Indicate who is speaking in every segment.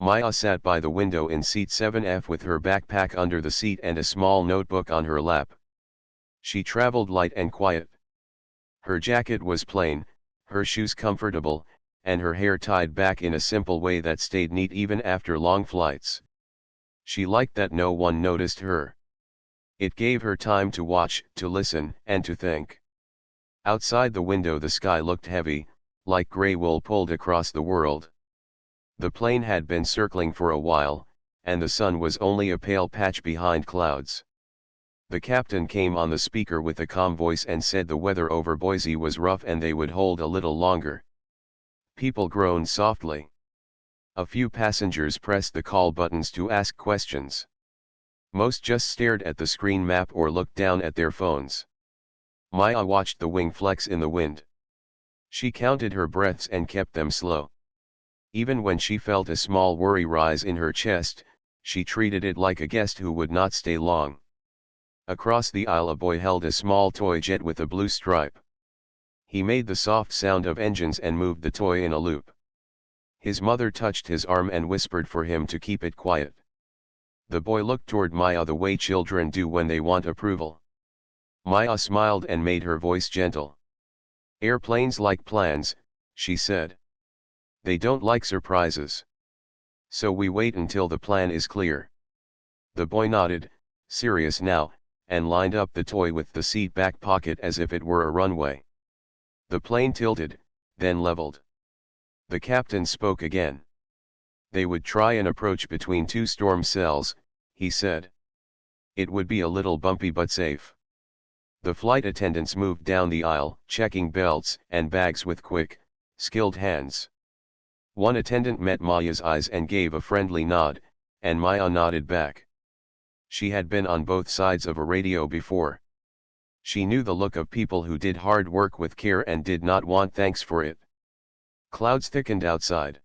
Speaker 1: Maya sat by the window in seat 7F with her backpack under the seat and a small notebook on her lap. She traveled light and quiet. Her jacket was plain, her shoes comfortable, and her hair tied back in a simple way that stayed neat even after long flights. She liked that no one noticed her. It gave her time to watch, to listen, and to think. Outside the window the sky looked heavy, like grey wool pulled across the world. The plane had been circling for a while, and the sun was only a pale patch behind clouds. The captain came on the speaker with a calm voice and said the weather over Boise was rough and they would hold a little longer. People groaned softly. A few passengers pressed the call buttons to ask questions. Most just stared at the screen map or looked down at their phones. Maya watched the wing flex in the wind. She counted her breaths and kept them slow. Even when she felt a small worry rise in her chest, she treated it like a guest who would not stay long. Across the aisle a boy held a small toy jet with a blue stripe. He made the soft sound of engines and moved the toy in a loop. His mother touched his arm and whispered for him to keep it quiet. The boy looked toward Maya the way children do when they want approval. Maya smiled and made her voice gentle. "Airplanes like plans," she said. "They don't like surprises. So we wait until the plan is clear." The boy nodded, serious now, and lined up the toy with the seat back pocket as if it were a runway. The plane tilted, then leveled. The captain spoke again. They would try an approach between two storm cells, he said. It would be a little bumpy but safe. The flight attendants moved down the aisle, checking belts and bags with quick, skilled hands. One attendant met Maya's eyes and gave a friendly nod, and Maya nodded back. She had been on both sides of a radio before. She knew the look of people who did hard work with care and did not want thanks for it. Clouds thickened outside.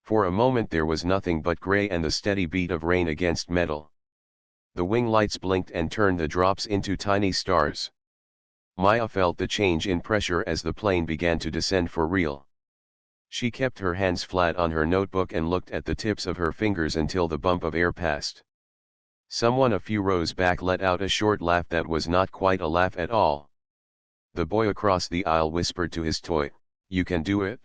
Speaker 1: For a moment there was nothing but gray and the steady beat of rain against metal. The wing lights blinked and turned the drops into tiny stars. Maya felt the change in pressure as the plane began to descend for real. She kept her hands flat on her notebook and looked at the tips of her fingers until the bump of air passed. Someone a few rows back let out a short laugh that was not quite a laugh at all. The boy across the aisle whispered to his toy, "You can do it?"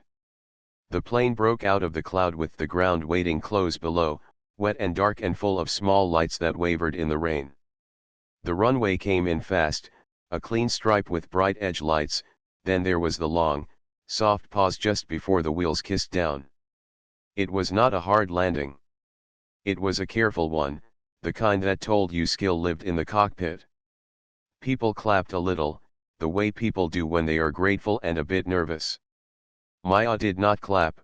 Speaker 1: The plane broke out of the cloud with the ground waiting close below, wet and dark and full of small lights that wavered in the rain. The runway came in fast, a clean stripe with bright edge lights, then there was the long, soft pause just before the wheels kissed down. It was not a hard landing. It was a careful one, the kind that told you skill lived in the cockpit. People clapped a little, the way people do when they are grateful and a bit nervous. Maya did not clap.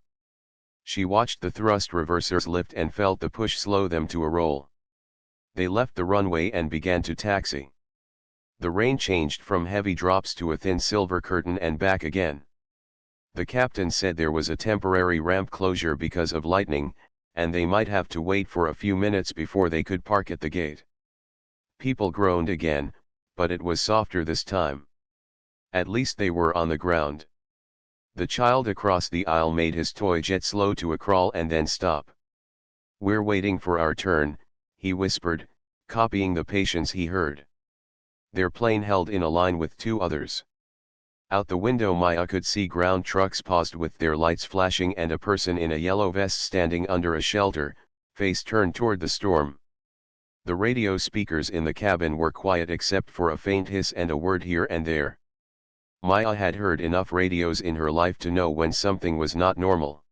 Speaker 1: She watched the thrust reversers lift and felt the push slow them to a roll. They left the runway and began to taxi. The rain changed from heavy drops to a thin silver curtain and back again. The captain said there was a temporary ramp closure because of lightning, and they might have to wait for a few minutes before they could park at the gate. People groaned again, but it was softer this time. At least they were on the ground. The child across the aisle made his toy jet slow to a crawl and then stop. "We're waiting for our turn," he whispered, copying the patience he heard. Their plane held in a line with two others. Out the window Maya could see ground trucks paused with their lights flashing and a person in a yellow vest standing under a shelter, face turned toward the storm. The radio speakers in the cabin were quiet except for a faint hiss and a word here and there. Maya had heard enough radios in her life to know when something was not normal.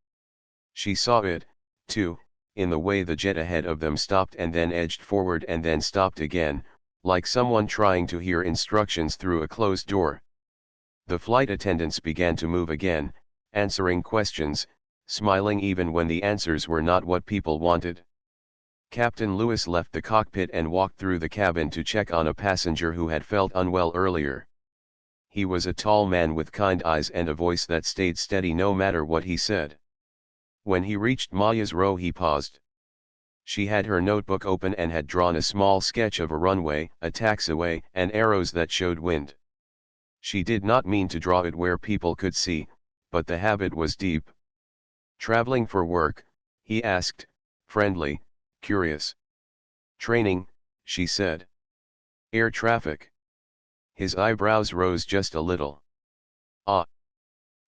Speaker 1: She saw it, too, in the way the jet ahead of them stopped and then edged forward and then stopped again, like someone trying to hear instructions through a closed door. The flight attendants began to move again, answering questions, smiling even when the answers were not what people wanted. Captain Lewis left the cockpit and walked through the cabin to check on a passenger who had felt unwell earlier. He was a tall man with kind eyes and a voice that stayed steady no matter what he said. When he reached Maya's row he paused. She had her notebook open and had drawn a small sketch of a runway, a taxiway, and arrows that showed wind. She did not mean to draw it where people could see, but the habit was deep. Traveling for work, He asked, friendly, curious. Training, she said. Air traffic. His eyebrows rose just a little. Ah.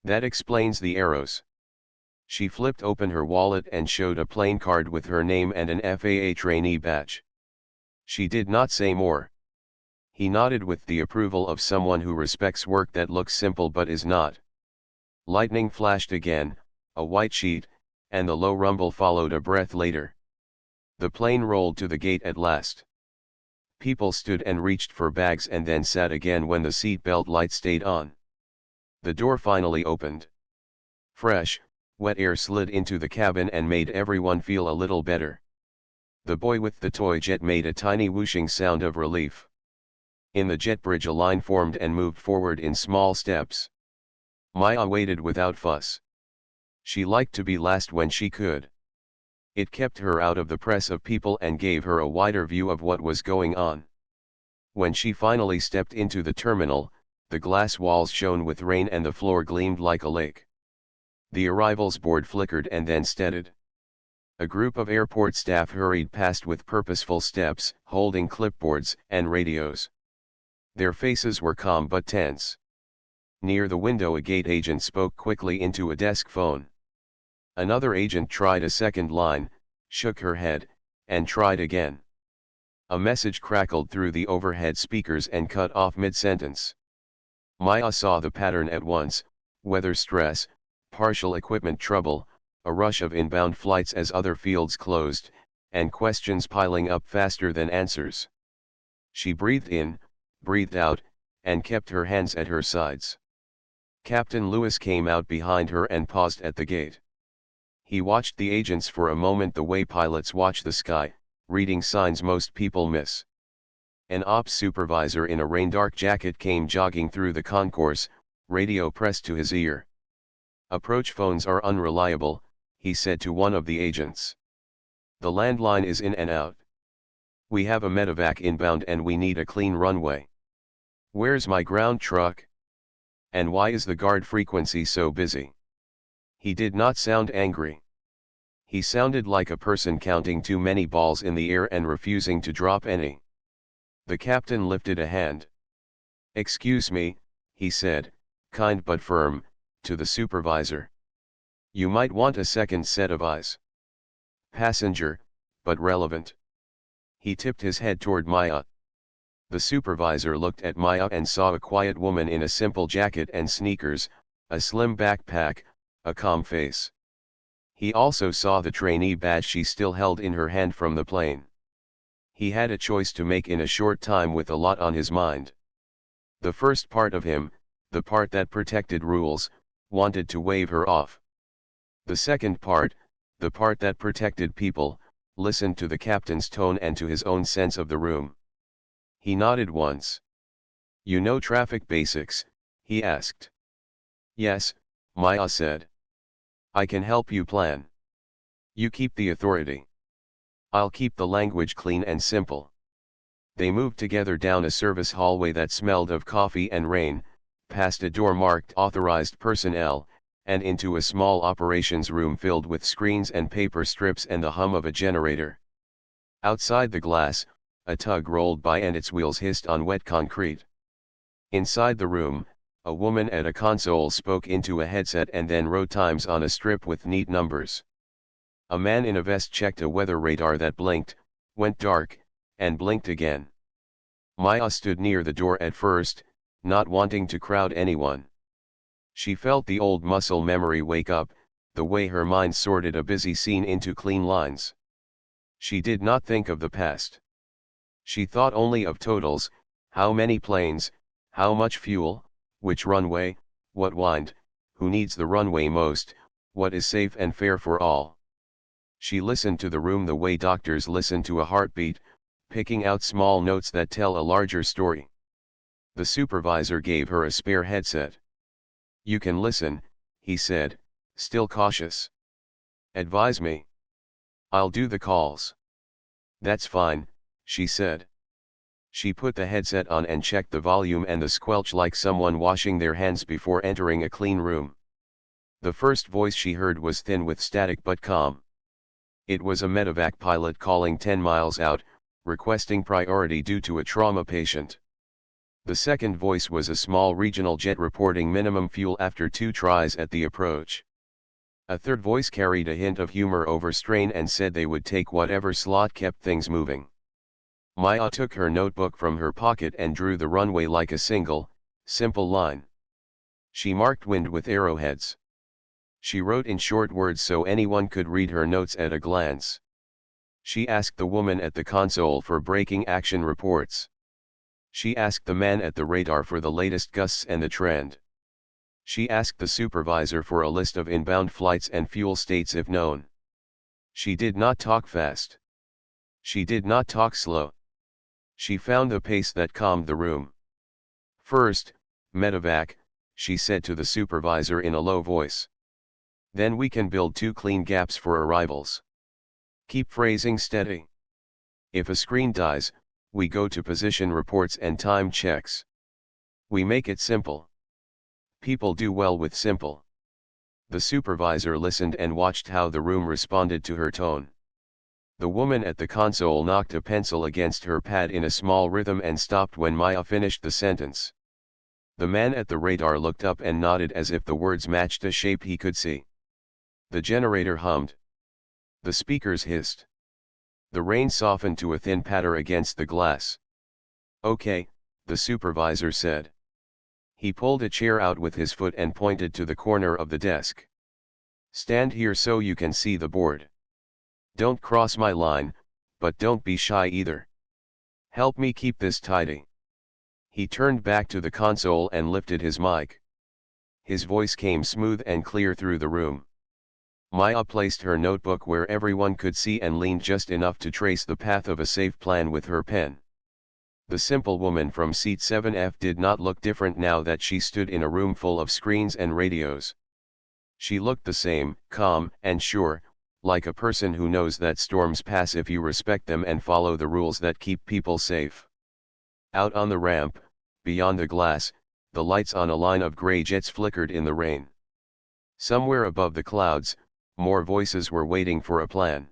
Speaker 1: That explains the arrows. She flipped open her wallet and showed a plain card with her name and an FAA trainee badge. She did not say more. He nodded with the approval of someone who respects work that looks simple but is not. Lightning flashed again, a white sheet, and the low rumble followed a breath later. The plane rolled to the gate at last. People stood and reached for bags and then sat again when the seat belt light stayed on. The door finally opened. Fresh, wet air slid into the cabin and made everyone feel a little better. The boy with the toy jet made a tiny whooshing sound of relief. In the jet bridge a line formed and moved forward in small steps. Maya waited without fuss. She liked to be last when she could. It kept her out of the press of people and gave her a wider view of what was going on. When she finally stepped into the terminal, the glass walls shone with rain and the floor gleamed like a lake. The arrivals board flickered and then steadied. A group of airport staff hurried past with purposeful steps, holding clipboards and radios. Their faces were calm but tense. Near the window a gate agent spoke quickly into a desk phone. Another agent tried a second line, shook her head, and tried again. A message crackled through the overhead speakers and cut off mid-sentence. Maya saw the pattern at once: weather stress, partial equipment trouble, a rush of inbound flights as other fields closed, and questions piling up faster than answers. She breathed in, breathed out, and kept her hands at her sides. Captain Lewis came out behind her and paused at the gate. He watched the agents for a moment the way pilots watch the sky, reading signs most people miss. An ops supervisor in a rain-dark jacket came jogging through the concourse, radio pressed to his ear. "Approach phones are unreliable," he said to one of the agents. "The landline is in and out. We have a medevac inbound and we need a clean runway. Where's my ground truck? And why is the guard frequency so busy?" He did not sound angry. He sounded like a person counting too many balls in the air and refusing to drop any. The captain lifted a hand. "Excuse me," he said, kind but firm, to the supervisor. "You might want a second set of eyes. Passenger, but relevant." He tipped his head toward Maya. The supervisor looked at Maya and saw a quiet woman in a simple jacket and sneakers, a slim backpack, a calm face. He also saw the trainee badge she still held in her hand from the plane. He had a choice to make in a short time with a lot on his mind. The first part of him, the part that protected rules, wanted to wave her off. The second part, the part that protected people, listened to the captain's tone and to his own sense of the room. He nodded once. "You know traffic basics?" he asked. "Yes," Maya said. "I can help you plan. You keep the authority. I'll keep the language clean and simple." They moved together down a service hallway that smelled of coffee and rain, past a door marked "Authorized Personnel," and into a small operations room filled with screens and paper strips and the hum of a generator. Outside the glass, a tug rolled by and its wheels hissed on wet concrete. Inside the room, a woman at a console spoke into a headset and then wrote times on a strip with neat numbers. A man in a vest checked a weather radar that blinked, went dark, and blinked again. Maya stood near the door at first, not wanting to crowd anyone. She felt the old muscle memory wake up, the way her mind sorted a busy scene into clean lines. She did not think of the past. She thought only of totals: how many planes, how much fuel, which runway, what wind, who needs the runway most, what is safe and fair for all. She listened to the room the way doctors listen to a heartbeat, picking out small notes that tell a larger story. The supervisor gave her a spare headset. "You can listen," he said, still cautious. "Advise me." "I'll do the calls." "That's fine," she said. She put the headset on and checked the volume and the squelch like someone washing their hands before entering a clean room. The first voice she heard was thin with static but calm. It was a medevac pilot calling 10 miles out, requesting priority due to a trauma patient. The second voice was a small regional jet reporting minimum fuel after 2 tries at the approach. A third voice carried a hint of humor over strain and said they would take whatever slot kept things moving. Maya took her notebook from her pocket and drew the runway like a simple line. She marked wind with arrowheads. She wrote in short words so anyone could read her notes at a glance. She asked the woman at the console for braking action reports. She asked the man at the radar for the latest gusts and the trend. She asked the supervisor for a list of inbound flights and fuel states if known. She did not talk fast. She did not talk slow. She found the pace that calmed the room. First, medevac, she said to the supervisor in a low voice. Then we can build 2 clean gaps for arrivals. Keep phrasing steady. If a screen dies, we go to position reports and time checks. We make it simple. People do well with simple. The supervisor listened and watched how the room responded to her tone. The woman at the console knocked a pencil against her pad in a small rhythm and stopped when Maya finished the sentence. The man at the radar looked up and nodded as if the words matched a shape he could see. The generator hummed. The speakers hissed. The rain softened to a thin patter against the glass. Okay, the supervisor said. He pulled a chair out with his foot and pointed to the corner of the desk. Stand here so you can see the board. Don't cross my line, but don't be shy either. Help me keep this tidy. He turned back to the console and lifted his mic. His voice came smooth and clear through the room. Maya placed her notebook where everyone could see and leaned just enough to trace the path of a safe plan with her pen. The simple woman from seat 7F did not look different now that she stood in a room full of screens and radios. She looked the same, calm and sure, like a person who knows that storms pass if you respect them and follow the rules that keep people safe. Out on the ramp, beyond the glass, the lights on a line of gray jets flickered in the rain. Somewhere above the clouds, more voices were waiting for a plan.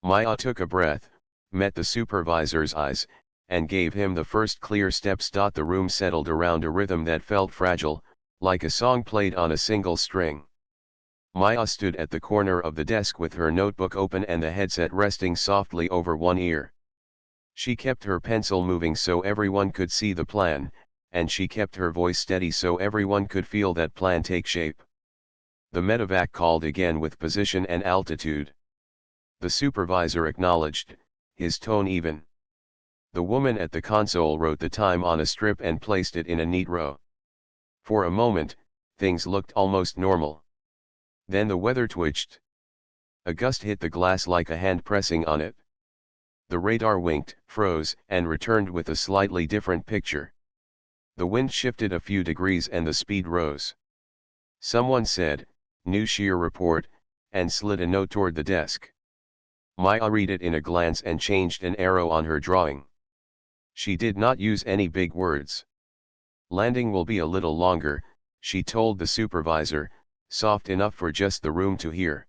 Speaker 1: Maya took a breath, met the supervisor's eyes, and gave him the first clear steps. The room settled around a rhythm that felt fragile, like a song played on a single string. Maya stood at the corner of the desk with her notebook open and the headset resting softly over one ear. She kept her pencil moving so everyone could see the plan, and she kept her voice steady so everyone could feel that plan take shape. The medevac called again with position and altitude. The supervisor acknowledged, his tone even. The woman at the console wrote the time on a strip and placed it in a neat row. For a moment, things looked almost normal. Then the weather twitched. A gust hit the glass like a hand pressing on it. The radar winked, froze, and returned with a slightly different picture. The wind shifted a few degrees and the speed rose. Someone said, "New shear report," and slid a note toward the desk. Maya read it in a glance and changed an arrow on her drawing. She did not use any big words. Landing will be a little longer, she told the supervisor, soft enough for just the room to hear.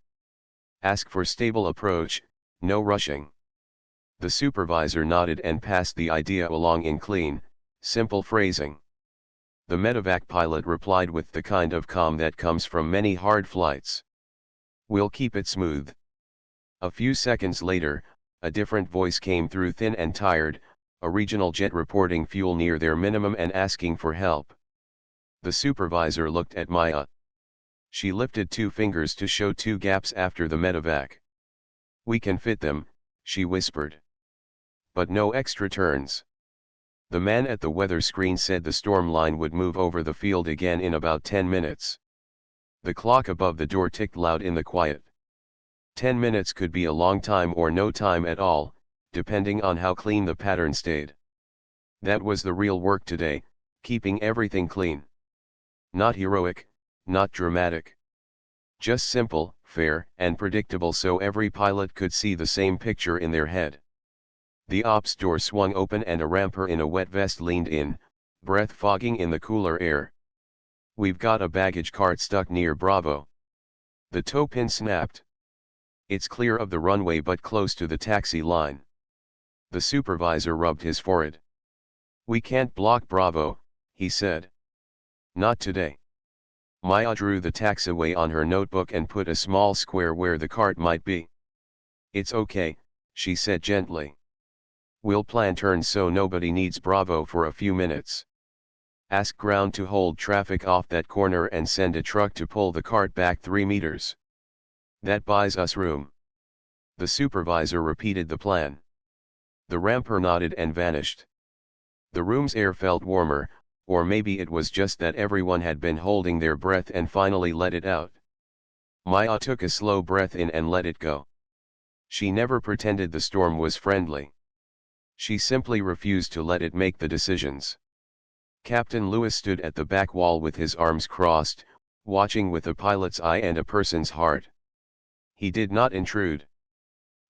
Speaker 1: Ask for stable approach, no rushing. The supervisor nodded and passed the idea along in clean, simple phrasing. The medevac pilot replied with the kind of calm that comes from many hard flights. We'll keep it smooth. A few seconds later, a different voice came through, thin and tired, a regional jet reporting fuel near their minimum and asking for help. The supervisor looked at Maya. She lifted 2 fingers to show 2 gaps after the medevac. We can fit them, she whispered. But no extra turns. The man at the weather screen said the storm line would move over the field again in about 10 minutes. The clock above the door ticked loud in the quiet. 10 minutes could be a long time or no time at all, depending on how clean the pattern stayed. That was the real work today, keeping everything clean. Not heroic, not dramatic. Just simple, fair, and predictable so every pilot could see the same picture in their head. The ops door swung open and a ramper in a wet vest leaned in, breath fogging in the cooler air. We've got a baggage cart stuck near Bravo. The tow pin snapped. It's clear of the runway but close to the taxi line. The supervisor rubbed his forehead. We can't block Bravo, he said. Not today. Maya drew the taxiway on her notebook and put a small square where the cart might be. It's okay, she said gently. We'll plan turns so nobody needs Bravo for a few minutes. Ask ground to hold traffic off that corner and send a truck to pull the cart back 3 meters. That buys us room. The supervisor repeated the plan. The ramper nodded and vanished. The room's air felt warmer, or maybe it was just that everyone had been holding their breath and finally let it out. Maya took a slow breath in and let it go. She never pretended the storm was friendly. She simply refused to let it make the decisions. Captain Lewis stood at the back wall with his arms crossed, watching with a pilot's eye and a person's heart. He did not intrude.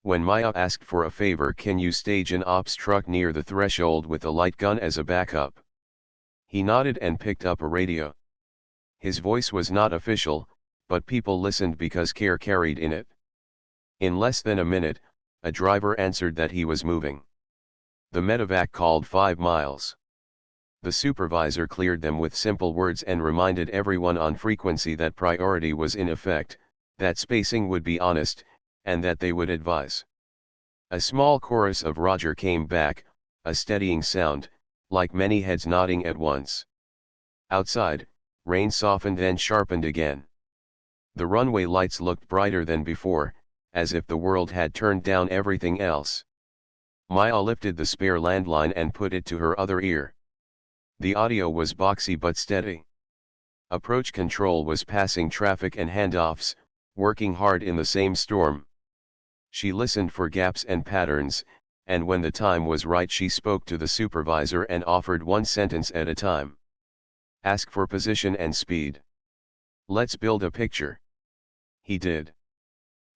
Speaker 1: When Maya asked for a favor, can you stage an ops truck near the threshold with a light gun as a backup? He nodded and picked up a radio. His voice was not official, but people listened because care carried in it. In less than a minute, a driver answered that he was moving. The medevac called 5 miles. The supervisor cleared them with simple words and reminded everyone on frequency that priority was in effect, that spacing would be honest, and that they would advise. A small chorus of Roger came back, a steadying sound, like many heads nodding at once. Outside, rain softened then sharpened again. The runway lights looked brighter than before, as if the world had turned down everything else. Maya lifted the spare landline and put it to her other ear. The audio was boxy but steady. Approach control was passing traffic and handoffs, working hard in the same storm. She listened for gaps and patterns, and when the time was right she spoke to the supervisor and offered one sentence at a time. Ask for position and speed. Let's build a picture. He did.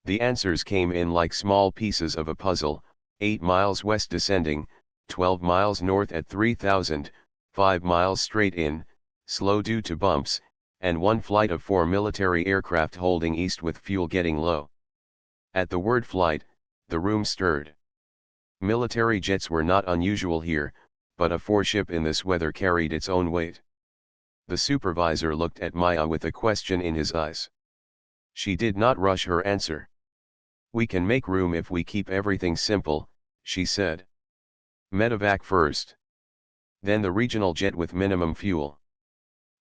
Speaker 1: The answers came in like small pieces of a puzzle: 8 miles west descending, 12 miles north at 3000, 5 miles straight in, slow due to bumps, and 1 flight of 4 military aircraft holding east with fuel getting low. At the word flight, the room stirred. Military jets were not unusual here, but a 4-ship in this weather carried its own weight. The supervisor looked at Maya with a question in his eyes. She did not rush her answer. We can make room if we keep everything simple, she said. Medevac first. Then the regional jet with minimum fuel.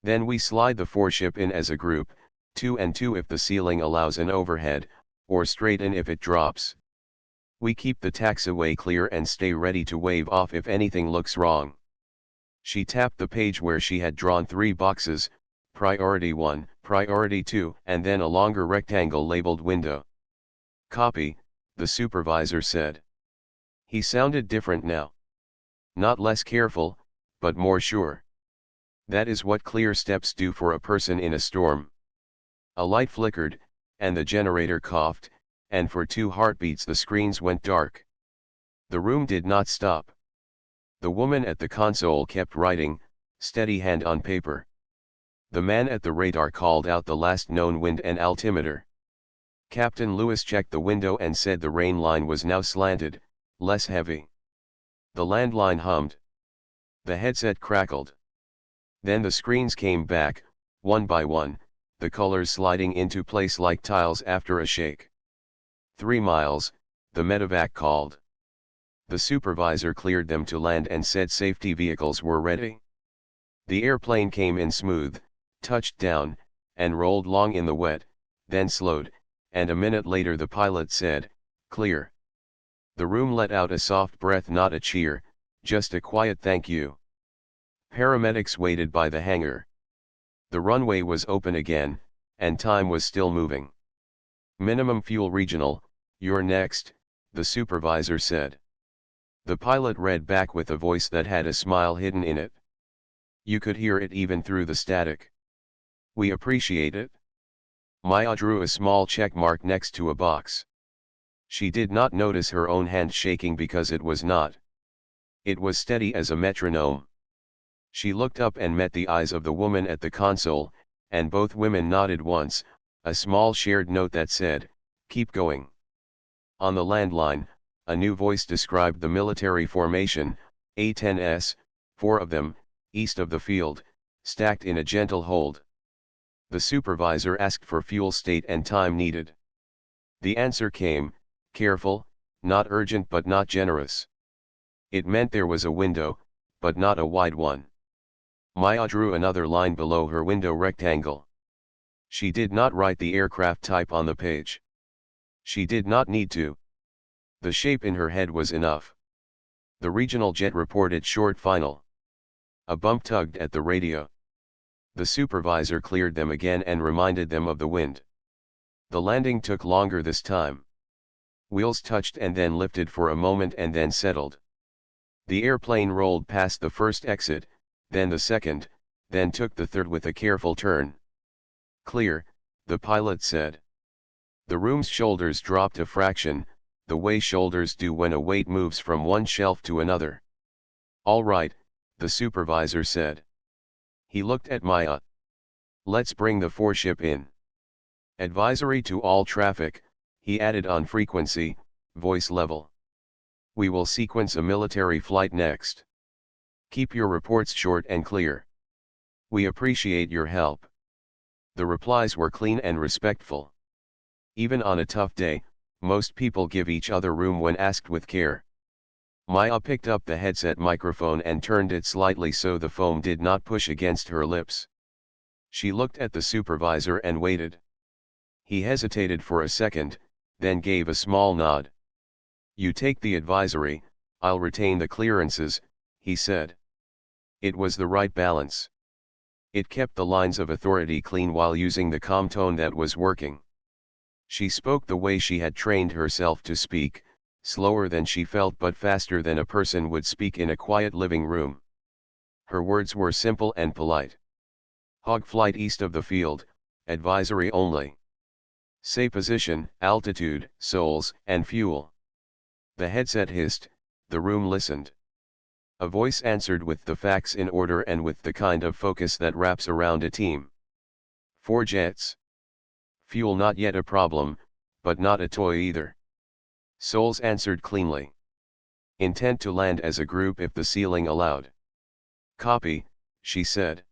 Speaker 1: Then we slide the 4-ship in as a group, 2 and 2 if the ceiling allows an overhead, or straight in if it drops. We keep the taxiway clear and stay ready to wave off if anything looks wrong. She tapped the page where she had drawn 3 boxes, Priority 1, Priority 2, and then a longer rectangle labeled Window. Copy, the supervisor said. He sounded different now. Not less careful, but more sure. That is what clear steps do for a person in a storm. A light flickered, and the generator coughed, and for 2 heartbeats the screens went dark. The room did not stop. The woman at the console kept writing, steady hand on paper. The man at the radar called out the last known wind and altimeter. Captain Lewis checked the window and said the rain line was now slanted, less heavy. The landline hummed. The headset crackled. Then the screens came back, one by one, the colors sliding into place like tiles after a shake. 3 miles, the medevac called. The supervisor cleared them to land and said safety vehicles were ready. The airplane came in smooth, touched down, and rolled long in the wet, then slowed, and a minute later the pilot said, clear. The room let out a soft breath, not a cheer, just a quiet thank you. Paramedics waited by the hangar. The runway was open again, and time was still moving. Minimum fuel regional, you're next, the supervisor said. The pilot read back with a voice that had a smile hidden in it. You could hear it even through the static. We appreciate it. Maya drew a small check mark next to a box. She did not notice her own hand shaking because it was not. It was steady as a metronome. She looked up and met the eyes of the woman at the console, and both women nodded once, a small shared note that said, keep going. On the landline, a new voice described the military formation, A-10s, 4 of them, east of the field, stacked in a gentle hold. The supervisor asked for fuel state and time needed. The answer came, careful, not urgent but not generous. It meant there was a window, but not a wide one. Maya drew another line below her window rectangle. She did not write the aircraft type on the page. She did not need to. The shape in her head was enough. The regional jet reported short final. A bump tugged at the radio. The supervisor cleared them again and reminded them of the wind. The landing took longer this time. Wheels touched and then lifted for a moment and then settled. The airplane rolled past the first exit, then the second, then took the third with a careful turn. Clear, the pilot said. The room's shoulders dropped a fraction, the way shoulders do when a weight moves from one shelf to another. All right, the supervisor said. He looked at Maya. Let's bring the foreship in. Advisory to all traffic, he added on frequency, voice level. We will sequence a military flight next. Keep your reports short and clear. We appreciate your help. The replies were clean and respectful. Even on a tough day, most people give each other room when asked with care. Maya picked up the headset microphone and turned it slightly so the foam did not push against her lips. She looked at the supervisor and waited. He hesitated for a second, then gave a small nod. You take the advisory, I'll retain the clearances, he said. It was the right balance. It kept the lines of authority clean while using the calm tone that was working. She spoke the way she had trained herself to speak, slower than she felt but faster than a person would speak in a quiet living room. Her words were simple and polite. Hog flight east of the field, advisory only. Say position, altitude, souls, and fuel. The headset hissed, the room listened. A voice answered with the facts in order and with the kind of focus that wraps around a team. 4 jets. Fuel not yet a problem, but not a toy either. Souls answered cleanly. Intent to land as a group if the ceiling allowed. Copy, she said.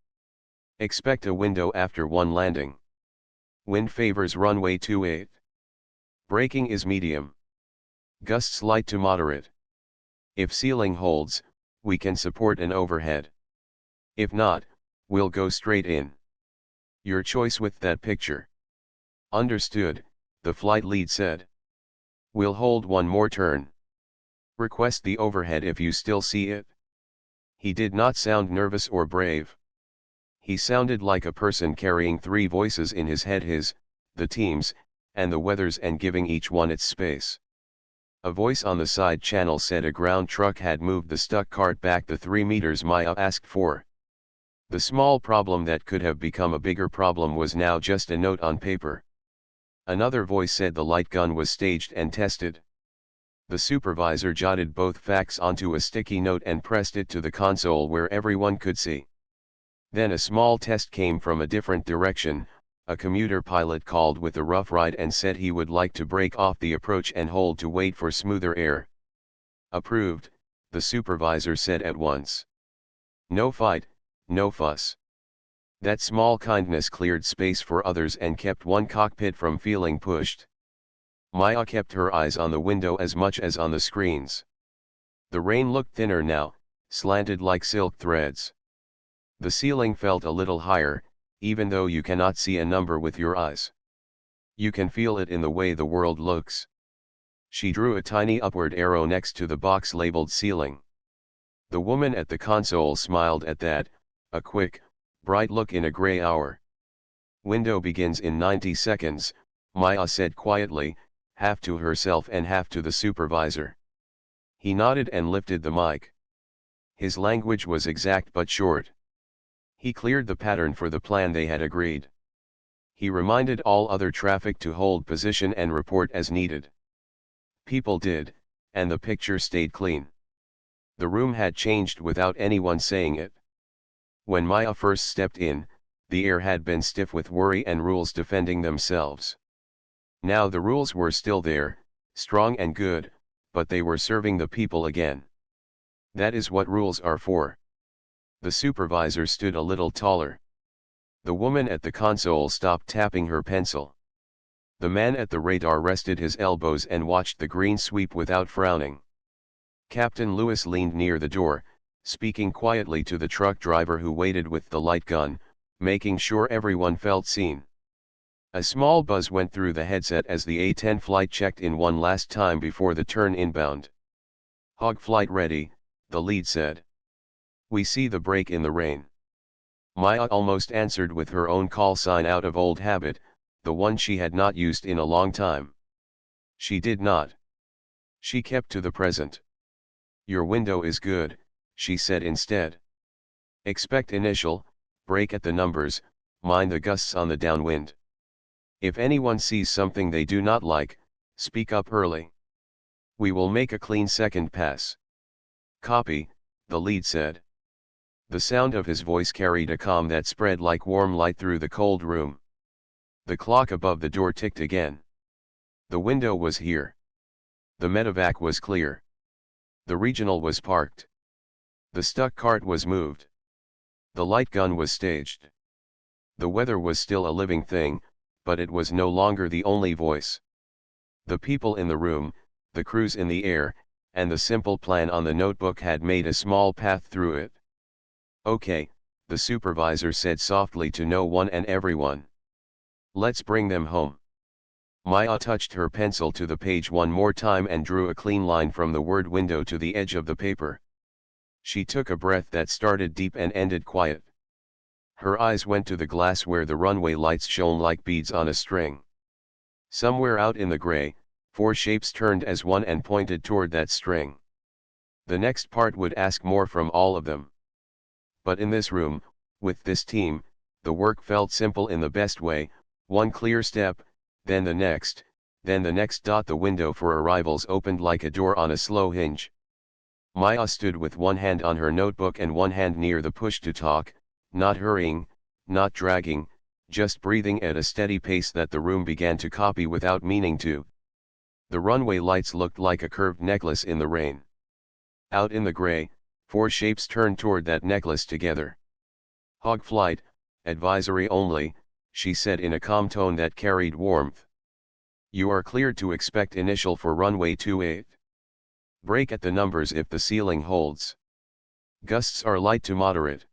Speaker 1: Expect a window after one landing. Wind favors runway 28. Braking is medium. Gusts light to moderate. If ceiling holds, we can support an overhead. If not, we'll go straight in. Your choice with that picture. Understood, the flight lead said. We'll hold one more turn. Request the overhead if you still see it. He did not sound nervous or brave. He sounded like a person carrying 3 voices in his head, his, the team's, and the weather's, and giving each one its space. A voice on the side channel said a ground truck had moved the stuck cart back the 3 meters Maya asked for. The small problem that could have become a bigger problem was now just a note on paper. Another voice said the light gun was staged and tested. The supervisor jotted both facts onto a sticky note and pressed it to the console where everyone could see. Then a small test came from a different direction. A commuter pilot called with a rough ride and said he would like to break off the approach and hold to wait for smoother air. Approved, the supervisor said at once. No fight, no fuss. That small kindness cleared space for others and kept one cockpit from feeling pushed. Maya kept her eyes on the window as much as on the screens. The rain looked thinner now, slanted like silk threads. The ceiling felt a little higher, even though you cannot see a number with your eyes. You can feel it in the way the world looks. She drew a tiny upward arrow next to the box labeled ceiling. The woman at the console smiled at that, a quick, bright look in a gray hour. Window begins in 90 seconds, Maya said quietly, half to herself and half to the supervisor. He nodded and lifted the mic. His language was exact but short. He cleared the pattern for the plan they had agreed. He reminded all other traffic to hold position and report as needed. People did, and the picture stayed clean. The room had changed without anyone saying it. When Maya first stepped in, the air had been stiff with worry and rules defending themselves. Now the rules were still there, Strong and good, but they were serving the people again. That is what rules are for. The supervisor stood a little taller. The woman at the console stopped tapping her pencil. The man at the radar rested his elbows and watched the green sweep without frowning. Captain Lewis leaned near the door, speaking quietly to the truck driver who waited with the light gun, making sure everyone felt seen. A small buzz went through the headset as the A-10 flight checked in one last time before the turn inbound. "Hog flight ready," the lead said. "We see the break in the rain." Maya almost answered with her own call sign out of old habit, the one she had not used in a long time. She did not. She kept to the present. "Your window is good," she said instead. "Expect initial, break at the numbers, mind the gusts on the downwind. If anyone sees something they do not like, speak up early. We will make a clean second pass." "Copy," the lead said. The sound of his voice carried a calm that spread like warm light through the cold room. The clock above the door ticked again. The window was here. The medevac was clear. The regional was parked. The stuck cart was moved. The light gun was staged. The weather was still a living thing, but it was no longer the only voice. The people in the room, the crews in the air, and the simple plan on the notebook had made a small path through it. "Okay," the supervisor said softly to no one and everyone. "Let's bring them home." Maya touched her pencil to the page one more time and drew a clean line from the word window to the edge of the paper. She took a breath that started deep and ended quiet. Her eyes went to the glass where the runway lights shone like beads on a string. Somewhere out in the gray, 4 shapes turned as one and pointed toward that string. The next part would ask more from all of them. But in this room, with this team, the work felt simple in the best way: one clear step, then the next, then the next. The window for arrivals opened like a door on a slow hinge. Maya stood with one hand on her notebook and one hand near the push-to-talk, not hurrying, not dragging, just breathing at a steady pace that the room began to copy without meaning to. The runway lights looked like a curved necklace in the rain. Out in the gray, 4 shapes turned toward that necklace together. "Hog flight, advisory only," she said in a calm tone that carried warmth. "You are cleared to expect initial for runway 28. Break at the numbers if the ceiling holds. Gusts are light to moderate.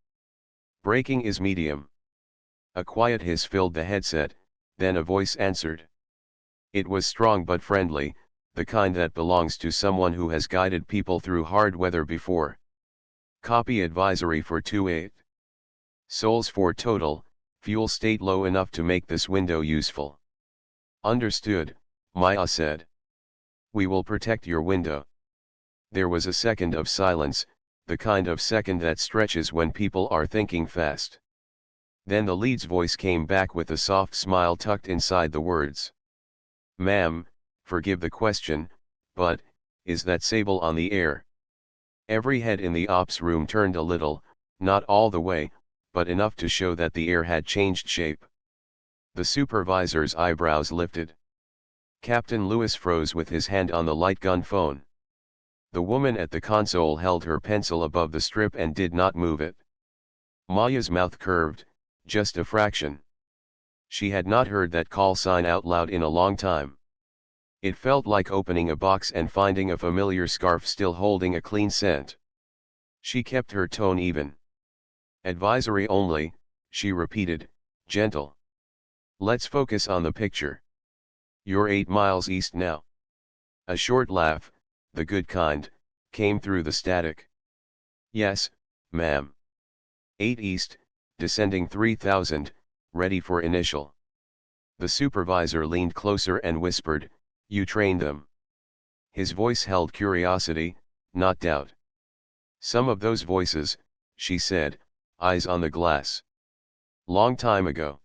Speaker 1: Braking is medium." A quiet hiss filled the headset, then a voice answered. It was strong but friendly, the kind that belongs to someone who has guided people through hard weather before. "Copy advisory for 28. Souls for total, fuel state low enough to make this window useful." "Understood," Maya said. "We will protect your window." There was a second of silence, the kind of second that stretches when people are thinking fast. Then the lead's voice came back with a soft smile tucked inside the words. "Ma'am, forgive the question, but, is that Sable on the air?" Every head in the ops room turned a little, not all the way, but enough to show that the air had changed shape. The supervisor's eyebrows lifted. Captain Lewis froze with his hand on the light gun phone. The woman at the console held her pencil above the strip and did not move it. Maya's mouth curved, just a fraction. She had not heard that call sign out loud in a long time. It felt like opening a box and finding a familiar scarf still holding a clean scent. She kept her tone even. "Advisory only," she repeated, gentle. "Let's focus on the picture. You're 8 miles east now." A short laugh, the good kind, came through the static. "Yes, ma'am. 8 east, descending 3,000, ready for initial." The supervisor leaned closer and whispered, "You trained them." His voice held curiosity, not doubt. "Some of those voices," she said, eyes on the glass. "Long time ago."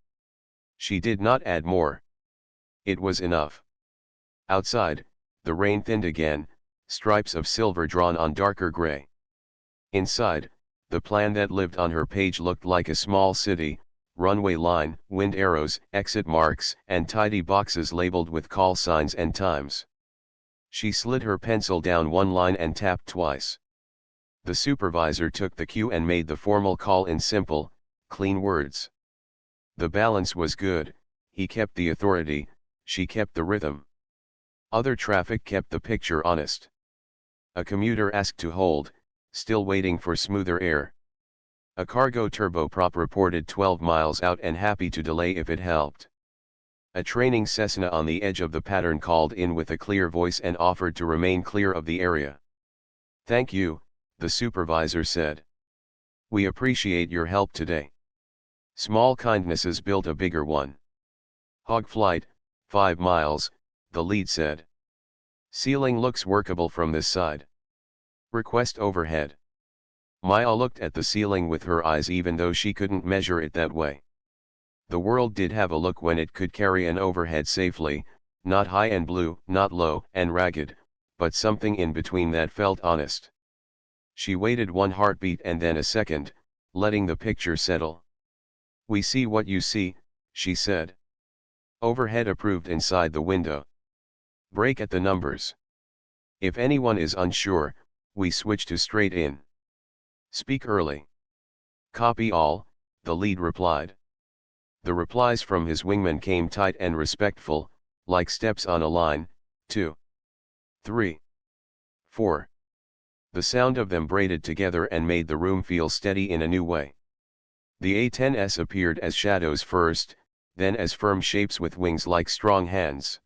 Speaker 1: She did not add more. It was enough. Outside, the rain thinned again, stripes of silver drawn on darker gray. Inside, the plan that lived on her page looked like a small city: runway line, wind arrows, exit marks, and tidy boxes labeled with call signs and times. She slid her pencil down one line and tapped twice. The supervisor took the cue and made the formal call in simple, clean words. The balance was good, he kept the authority, she kept the rhythm. Other traffic kept the picture honest. A commuter asked to hold, still waiting for smoother air. A cargo turboprop reported 12 miles out and happy to delay if it helped. A training Cessna on the edge of the pattern called in with a clear voice and offered to remain clear of the area. "Thank you," the supervisor said. "We appreciate your help today." Small kindnesses built a bigger one. "Hog flight, 5 miles, the lead said. "Ceiling looks workable from this side. Request overhead." Maya looked at the ceiling with her eyes even though she couldn't measure it that way. The world did have a look when it could carry an overhead safely, not high and blue, not low and ragged, but something in between that felt honest. She waited one heartbeat and then a second, letting the picture settle. "We see what you see," she said. Overhead approved inside the window. "Break at the numbers. If anyone is unsure, we switch to straight in. Speak early." "Copy all," the lead replied. The replies from his wingman came tight and respectful, like steps on a line. 2, 3, 4. The sound of them braided together and made the room feel steady in a new way. The A-10s appeared as shadows first, then as firm shapes with wings like strong hands.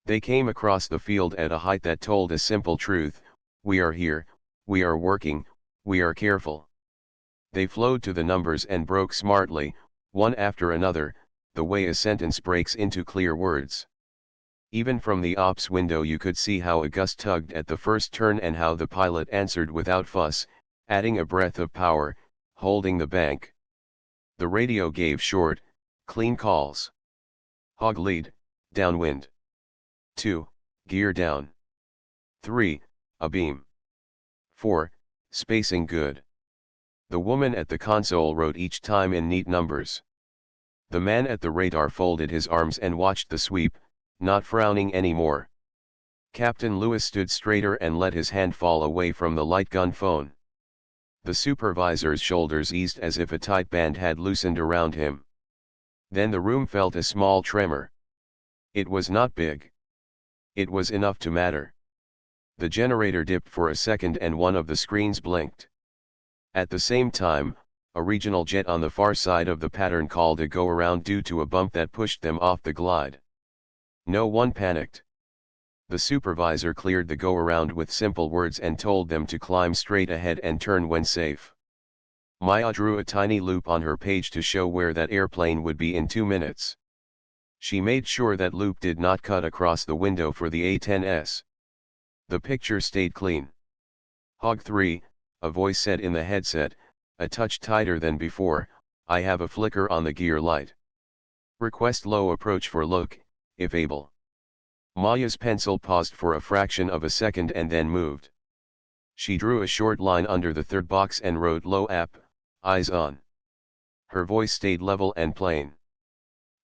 Speaker 1: They came across the field at a height that told a simple truth: we are here, we are working, we are careful. They flowed to the numbers and broke smartly, one after another, the way a sentence breaks into clear words. Even from the ops window you could see how a gust tugged at the first turn and how the pilot answered without fuss, adding a breath of power, holding the bank. The radio gave short, clean calls. "Hog lead, downwind. 2, gear down. 3, abeam. 4, spacing good." The woman at the console wrote each time in neat numbers. The man at the radar folded his arms and watched the sweep, not frowning anymore. Captain Lewis stood straighter and let his hand fall away from the light gun phone. The supervisor's shoulders eased as if a tight band had loosened around him. Then the room felt a small tremor. It was not big. It was enough to matter. The generator dipped for a second and one of the screens blinked. At the same time, a regional jet on the far side of the pattern called a go-around due to a bump that pushed them off the glide. No one panicked. The supervisor cleared the go-around with simple words and told them to climb straight ahead and turn when safe. Maya drew a tiny loop on her page to show where that airplane would be in 2 minutes. She made sure that loop did not cut across the window for the A-10s. The picture stayed clean. "Hog 3, a voice said in the headset, a touch tighter than before, "I have a flicker on the gear light. Request low approach for look, if able." Maya's pencil paused for a fraction of a second and then moved. She drew a short line under the third box and wrote low app, eyes on. Her voice stayed level and plain.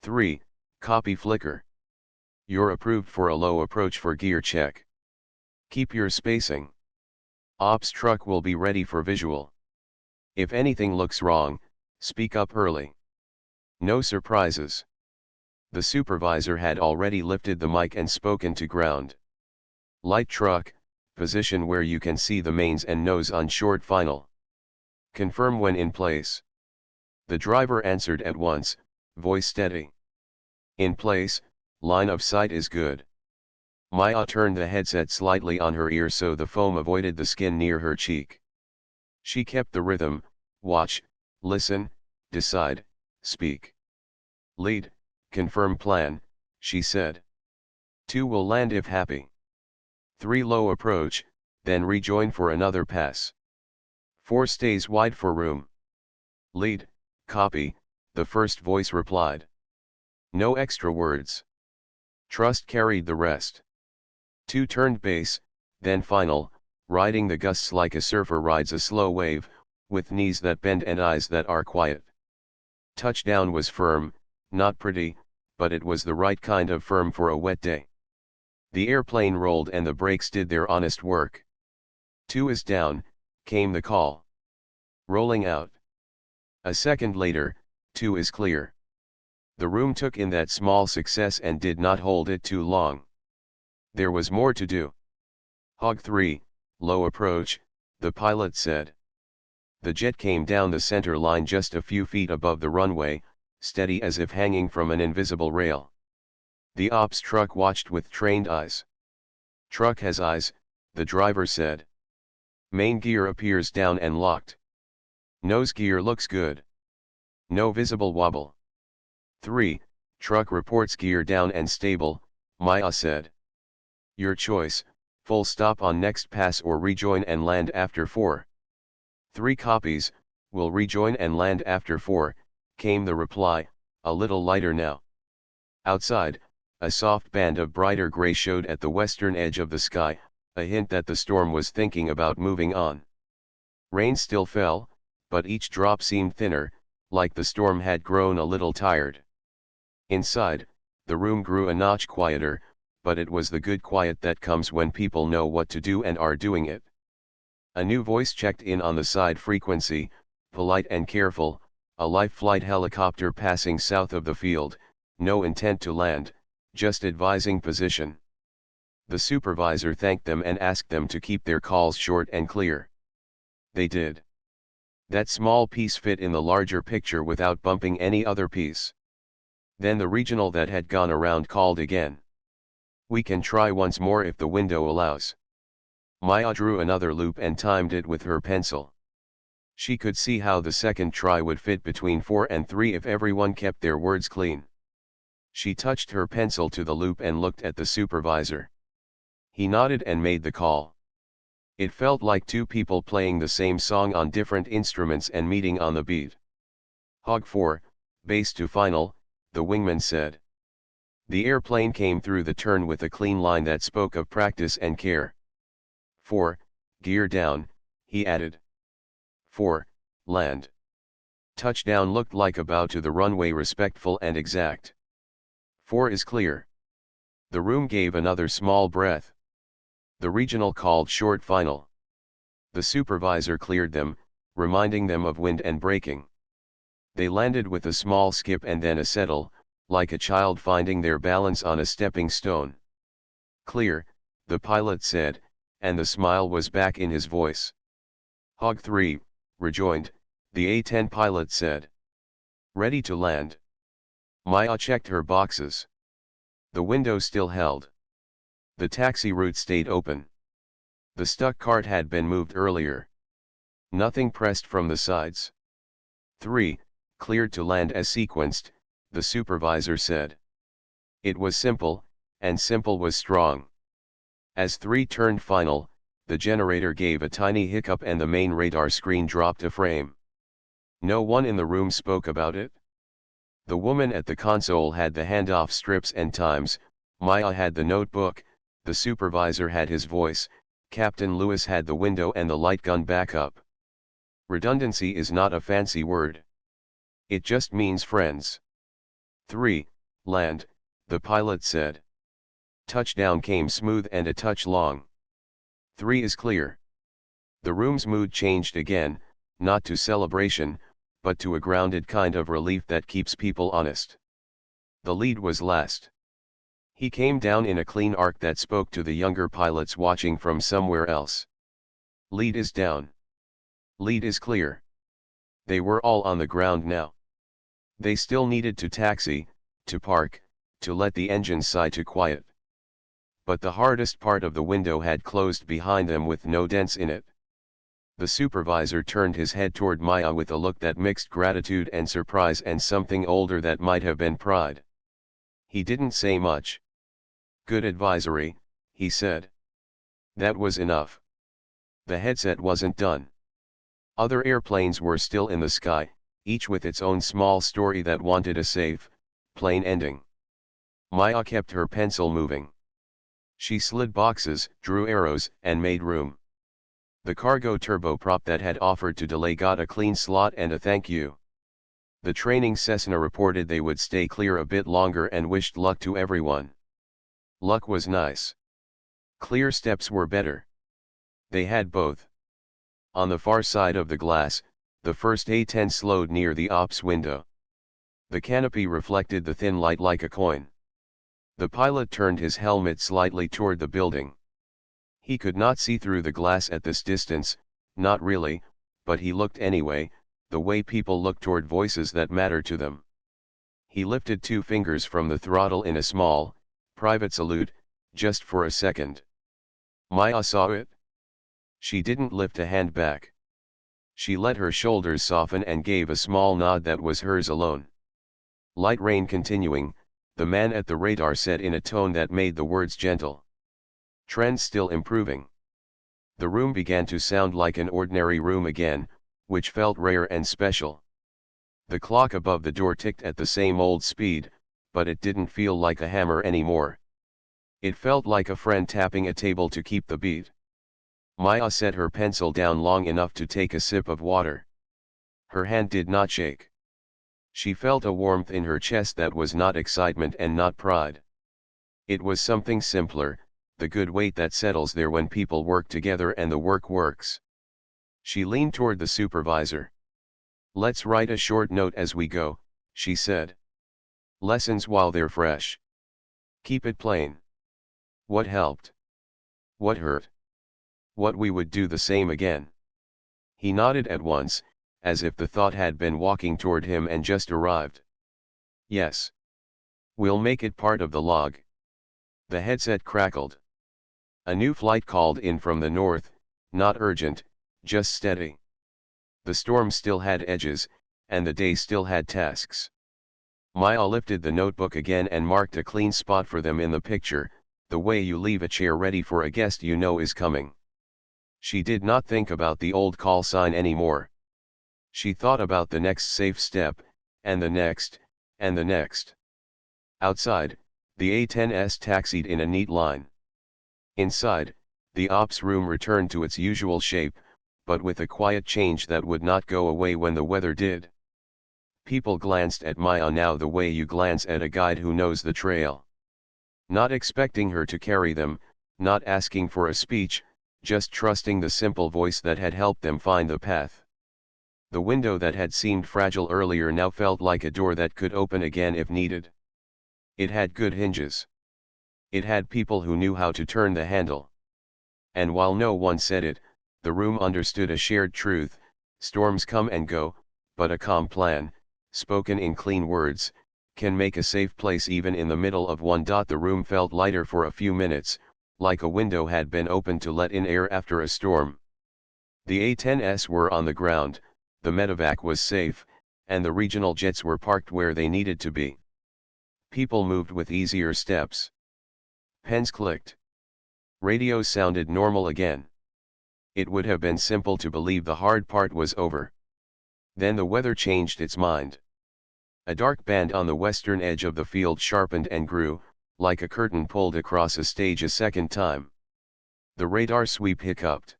Speaker 1: 3, copy flicker. You're approved for a low approach for gear check. Keep your spacing. Ops truck will be ready for visual. If anything looks wrong, speak up early. No surprises. The supervisor had already lifted the mic and spoken to ground. "Light truck, position where you can see the mains and nose on short final. Confirm when in place." The driver answered at once, voice steady. "In place, line of sight is good." Maya turned the headset slightly on her ear so the foam avoided the skin near her cheek. She kept the rhythm: watch, listen, decide, speak. "Lead, confirm plan," she said. 2 will land if happy. 3 low approach, then rejoin for another pass. 4 stays wide for room. "Lead, copy," the first voice replied. No extra words. Trust carried the rest. 2 turned base, then final, riding the gusts like a surfer rides a slow wave, with knees that bend and eyes that are quiet. Touchdown was firm, not pretty, but it was the right kind of firm for a wet day. The airplane rolled and the brakes did their honest work. 2 is down, came the call. Rolling out. A second later, 2 is clear. The room took in that small success and did not hold it too long. There was more to do. Hog 3, low approach, the pilot said. The jet came down the center line just a few feet above the runway, steady as if hanging from an invisible rail. The ops truck watched with trained eyes. Truck has eyes, the driver said. Main gear appears down and locked. Nose gear looks good. No visible wobble. 3, truck reports gear down and stable, Maya said. Your choice, full stop on next pass or rejoin and land after 4. 3 copies, will rejoin and land after 4, came the reply, a little lighter now. Outside, a soft band of brighter gray showed at the western edge of the sky, a hint that the storm was thinking about moving on. Rain still fell, but each drop seemed thinner, like the storm had grown a little tired. Inside, the room grew a notch quieter, but it was the good quiet that comes when people know what to do and are doing it. A new voice checked in on the side frequency, polite and careful, a life flight helicopter passing south of the field, no intent to land, just advising position. The supervisor thanked them and asked them to keep their calls short and clear. They did. That small piece fit in the larger picture without bumping any other piece. Then the regional that had gone around called again. We can try once more if the window allows. Maya drew another loop and timed it with her pencil. She could see how the second try would fit between 4 and 3 if everyone kept their words clean. She touched her pencil to the loop and looked at the supervisor. He nodded and made the call. It felt like 2 people playing the same song on different instruments and meeting on the beat. Hog 4, base to final, the wingman said. The airplane came through the turn with a clean line that spoke of practice and care. 4, gear down, he added. 4, land. Touchdown looked like a bow to the runway, respectful and exact. 4 is clear. The room gave another small breath. The regional called short final. The supervisor cleared them, reminding them of wind and braking. They landed with a small skip and then a settle, like a child finding their balance on a stepping stone. Clear, the pilot said, and the smile was back in his voice. Hog 3, rejoined, the A-10 pilot said. Ready to land. Maya checked her boxes. The window still held. The taxi route stayed open. The stuck cart had been moved earlier. Nothing pressed from the sides. 3, cleared to land as sequenced, the supervisor said. It was simple, and simple was strong. As 3 turned final, the generator gave a tiny hiccup and the main radar screen dropped a frame. No one in the room spoke about it. The woman at the console had the handoff strips and times, Maya had the notebook, the supervisor had his voice, Captain Lewis had the window and the light gun backup. Redundancy is not a fancy word. It just means friends. 3, land, the pilot said. Touchdown came smooth and a touch long. 3 is clear. The room's mood changed again, not to celebration, but to a grounded kind of relief that keeps people honest. The lead was last. He came down in a clean arc that spoke to the younger pilots watching from somewhere else. Lead is down. Lead is clear. They were all on the ground now. They still needed to taxi, to park, to let the engines sigh to quiet. But the hardest part of the window had closed behind them with no dents in it. The supervisor turned his head toward Maya with a look that mixed gratitude and surprise and something older that might have been pride. He didn't say much. Good advisory, he said. That was enough. The headset wasn't done. Other airplanes were still in the sky, each with its own small story that wanted a safe, plain ending. Maya kept her pencil moving. She slid boxes, drew arrows, and made room. The cargo turboprop that had offered to delay got a clean slot and a thank you. The training Cessna reported they would stay clear a bit longer and wished luck to everyone. Luck was nice. Clear steps were better. They had both. On the far side of the glass, the first A-10 slowed near the ops window. The canopy reflected the thin light like a coin. The pilot turned his helmet slightly toward the building. He could not see through the glass at this distance, not really, but he looked anyway, the way people look toward voices that matter to them. He lifted 2 fingers from the throttle in a small, private salute, just for a second. Maya saw it. She didn't lift a hand back. She let her shoulders soften and gave a small nod that was hers alone. Light rain continuing, the man at the radar said in a tone that made the words gentle. Trends still improving. The room began to sound like an ordinary room again, which felt rare and special. The clock above the door ticked at the same old speed, but it didn't feel like a hammer anymore. It felt like a friend tapping a table to keep the beat. Maya set her pencil down long enough to take a sip of water. Her hand did not shake. She felt a warmth in her chest that was not excitement and not pride. It was something simpler, the good weight that settles there when people work together and the work works. She leaned toward the supervisor. Let's write a short note as we go, she said. Lessons while they're fresh. Keep it plain. What helped? What hurt? What we would do the same again. He nodded at once, as if the thought had been walking toward him and just arrived. Yes. We'll make it part of the log. The headset crackled. A new flight called in from the north, not urgent, just steady. The storm still had edges, and the day still had tasks. Maya lifted the notebook again and marked a clean spot for them in the picture, the way you leave a chair ready for a guest you know is coming. She did not think about the old call sign anymore. She thought about the next safe step, and the next, and the next. Outside, the A-10s taxied in a neat line. Inside, the ops room returned to its usual shape, but with a quiet change that would not go away when the weather did. People glanced at Maya now the way you glance at a guide who knows the trail. Not expecting her to carry them, not asking for a speech, just trusting the simple voice that had helped them find the path. The window that had seemed fragile earlier now felt like a door that could open again if needed. It had good hinges. It had people who knew how to turn the handle. And while no one said it, the room understood a shared truth: storms come and go, but a calm plan, spoken in clean words, can make a safe place even in the middle of one. The room felt lighter for a few minutes, like a window had been opened to let in air after a storm. The A-10s were on the ground, the medevac was safe, and the regional jets were parked where they needed to be. People moved with easier steps. Pens clicked. Radios sounded normal again. It would have been simple to believe the hard part was over. Then the weather changed its mind. A dark band on the western edge of the field sharpened and grew, like a curtain pulled across a stage a second time. The radar sweep hiccuped.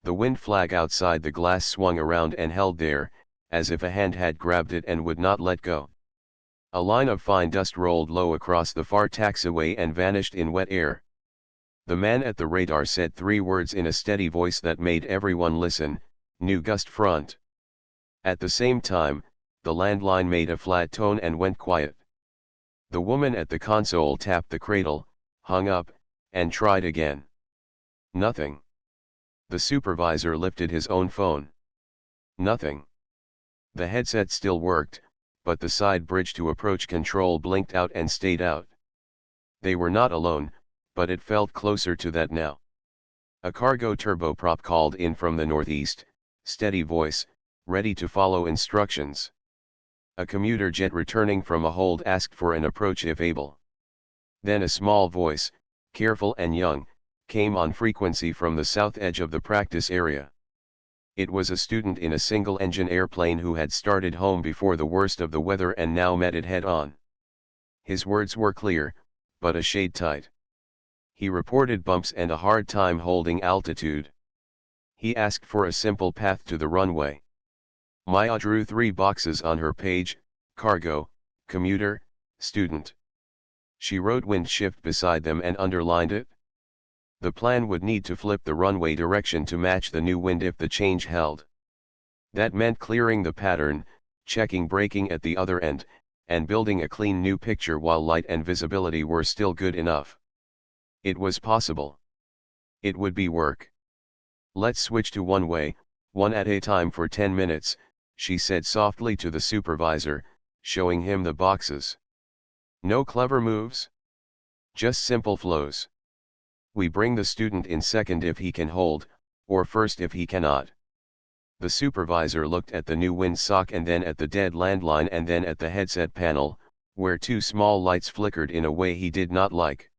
Speaker 1: The wind flag outside the glass swung around and held there, as if a hand had grabbed it and would not let go. A line of fine dust rolled low across the far taxiway and vanished in wet air. The man at the radar said 3 words in a steady voice that made everyone listen: new gust front. At the same time, the landline made a flat tone and went quiet. The woman at the console tapped the cradle, hung up, and tried again. Nothing. The supervisor lifted his own phone. Nothing. The headset still worked, but the side bridge to approach control blinked out and stayed out. They were not alone, but it felt closer to that now. A cargo turboprop called in from the northeast, steady voice, ready to follow instructions. A commuter jet returning from a hold asked for an approach if able. Then a small voice, careful and young, came on frequency from the south edge of the practice area. It was a student in a single-engine airplane who had started home before the worst of the weather and now met it head-on. His words were clear, but a shade tight. He reported bumps and a hard time holding altitude. He asked for a simple path to the runway. Maya drew 3 boxes on her page: cargo, commuter, student. She wrote wind shift beside them and underlined it. The plan would need to flip the runway direction to match the new wind if the change held. That meant clearing the pattern, checking braking at the other end, and building a clean new picture while light and visibility were still good enough. It was possible. It would be work. Let's switch to one way, one at a time for 10 minutes, she said softly to the supervisor, showing him the boxes. No clever moves? Just simple flows. We bring the student in second if he can hold, or first if he cannot. The supervisor looked at the new windsock and then at the dead landline and then at the headset panel, where two small lights flickered in a way he did not like.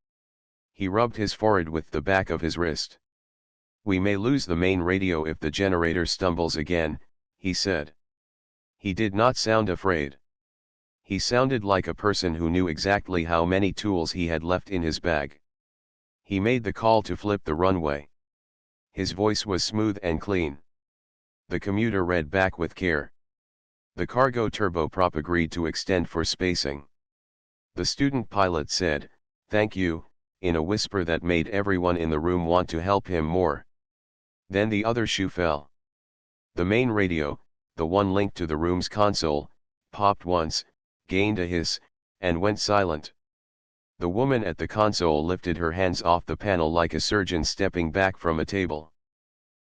Speaker 1: He rubbed his forehead with the back of his wrist. We may lose the main radio if the generator stumbles again, he said. He did not sound afraid. He sounded like a person who knew exactly how many tools he had left in his bag. He made the call to flip the runway. His voice was smooth and clean. The commuter read back with care. The cargo turboprop agreed to extend for spacing. The student pilot said, "Thank you," in a whisper that made everyone in the room want to help him more. Then the other shoe fell. The main radio, the one linked to the room's console, popped once, gained a hiss, and went silent. The woman at the console lifted her hands off the panel like a surgeon stepping back from a table.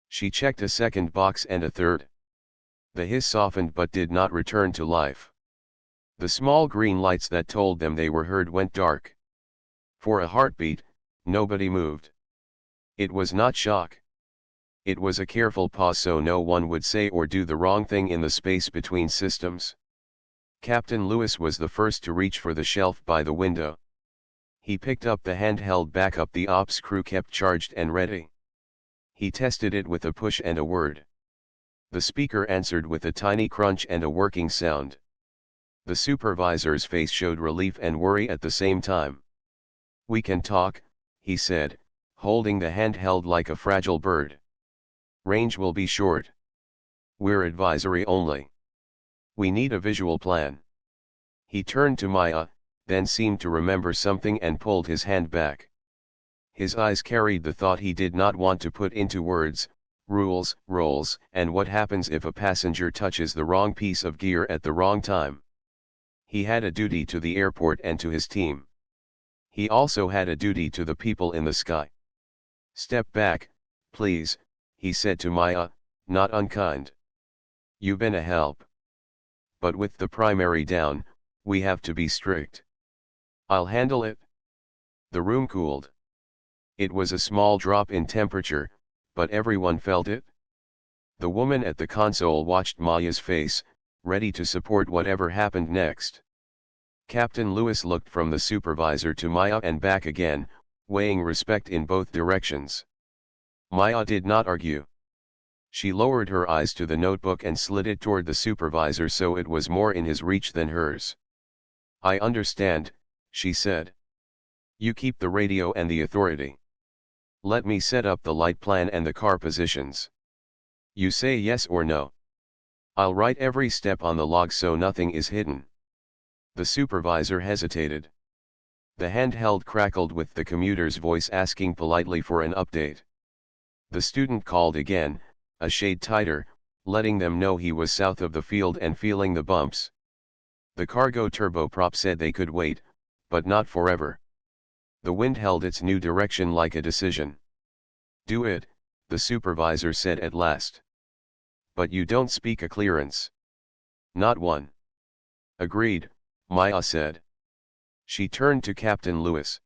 Speaker 1: She checked a second box and a third. The hiss softened but did not return to life. The small green lights that told them they were heard went dark. For a heartbeat, nobody moved. It was not shock. It was a careful pause so no one would say or do the wrong thing in the space between systems. Captain Lewis was the first to reach for the shelf by the window. He picked up the handheld backup the ops crew kept charged and ready. He tested it with a push and a word. The speaker answered with a tiny crunch and a working sound. The supervisor's face showed relief and worry at the same time. "We can talk," he said, holding the handheld like a fragile bird. "Range will be short. We're advisory only. We need a visual plan." He turned to Maya, then seemed to remember something and pulled his hand back. His eyes carried the thought he did not want to put into words: rules, roles, and what happens if a passenger touches the wrong piece of gear at the wrong time. He had a duty to the airport and to his team. He also had a duty to the people in the sky. "Step back, please," he said to Maya, not unkind. "You've been a help. But with the primary down, we have to be strict." "I'll handle it." The room cooled. It was a small drop in temperature, but everyone felt it. The woman at the console watched Maya's face, ready to support whatever happened next. Captain Lewis looked from the supervisor to Maya and back again, weighing respect in both directions. Maya did not argue. She lowered her eyes to the notebook and slid it toward the supervisor so it was more in his reach than hers. "I understand," she said. "You keep the radio and the authority. Let me set up the light plan and the car positions. You say yes or no. I'll write every step on the log so nothing is hidden." The supervisor hesitated. The handheld crackled with the commuter's voice asking politely for an update. The student called again, a shade tighter, letting them know he was south of the field and feeling the bumps. The cargo turboprop said they could wait, but not forever. The wind held its new direction like a decision. "Do it," the supervisor said at last. "But you don't speak a clearance." "Not one." "Agreed," Maya said. She turned to Captain Lewis.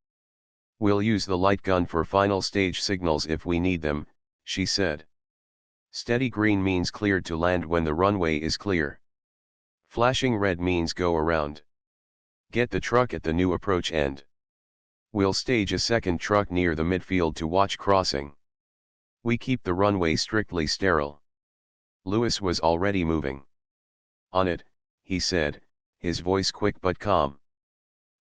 Speaker 1: "We'll use the light gun for final stage signals if we need them," she said. "Steady green means cleared to land when the runway is clear. Flashing red means go around. Get the truck at the new approach end. We'll stage a second truck near the midfield to watch crossing. We keep the runway strictly sterile." Lewis was already moving. "On it," he said, his voice quick but calm.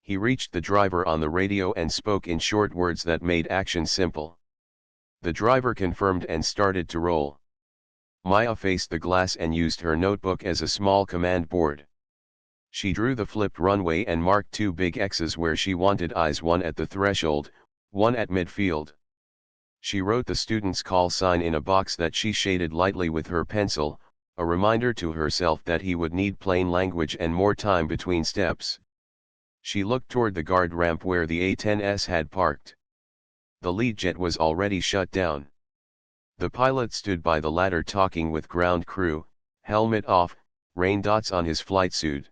Speaker 1: He reached the driver on the radio and spoke in short words that made action simple. The driver confirmed and started to roll. Maya faced the glass and used her notebook as a small command board. She drew the flipped runway and marked two big X's where she wanted eyes, one at the threshold, one at midfield. She wrote the student's call sign in a box that she shaded lightly with her pencil, a reminder to herself that he would need plain language and more time between steps. She looked toward the guard ramp where the A-10s had parked. The lead jet was already shut down. The pilot stood by the ladder talking with ground crew, helmet off, rain dots on his flight suit.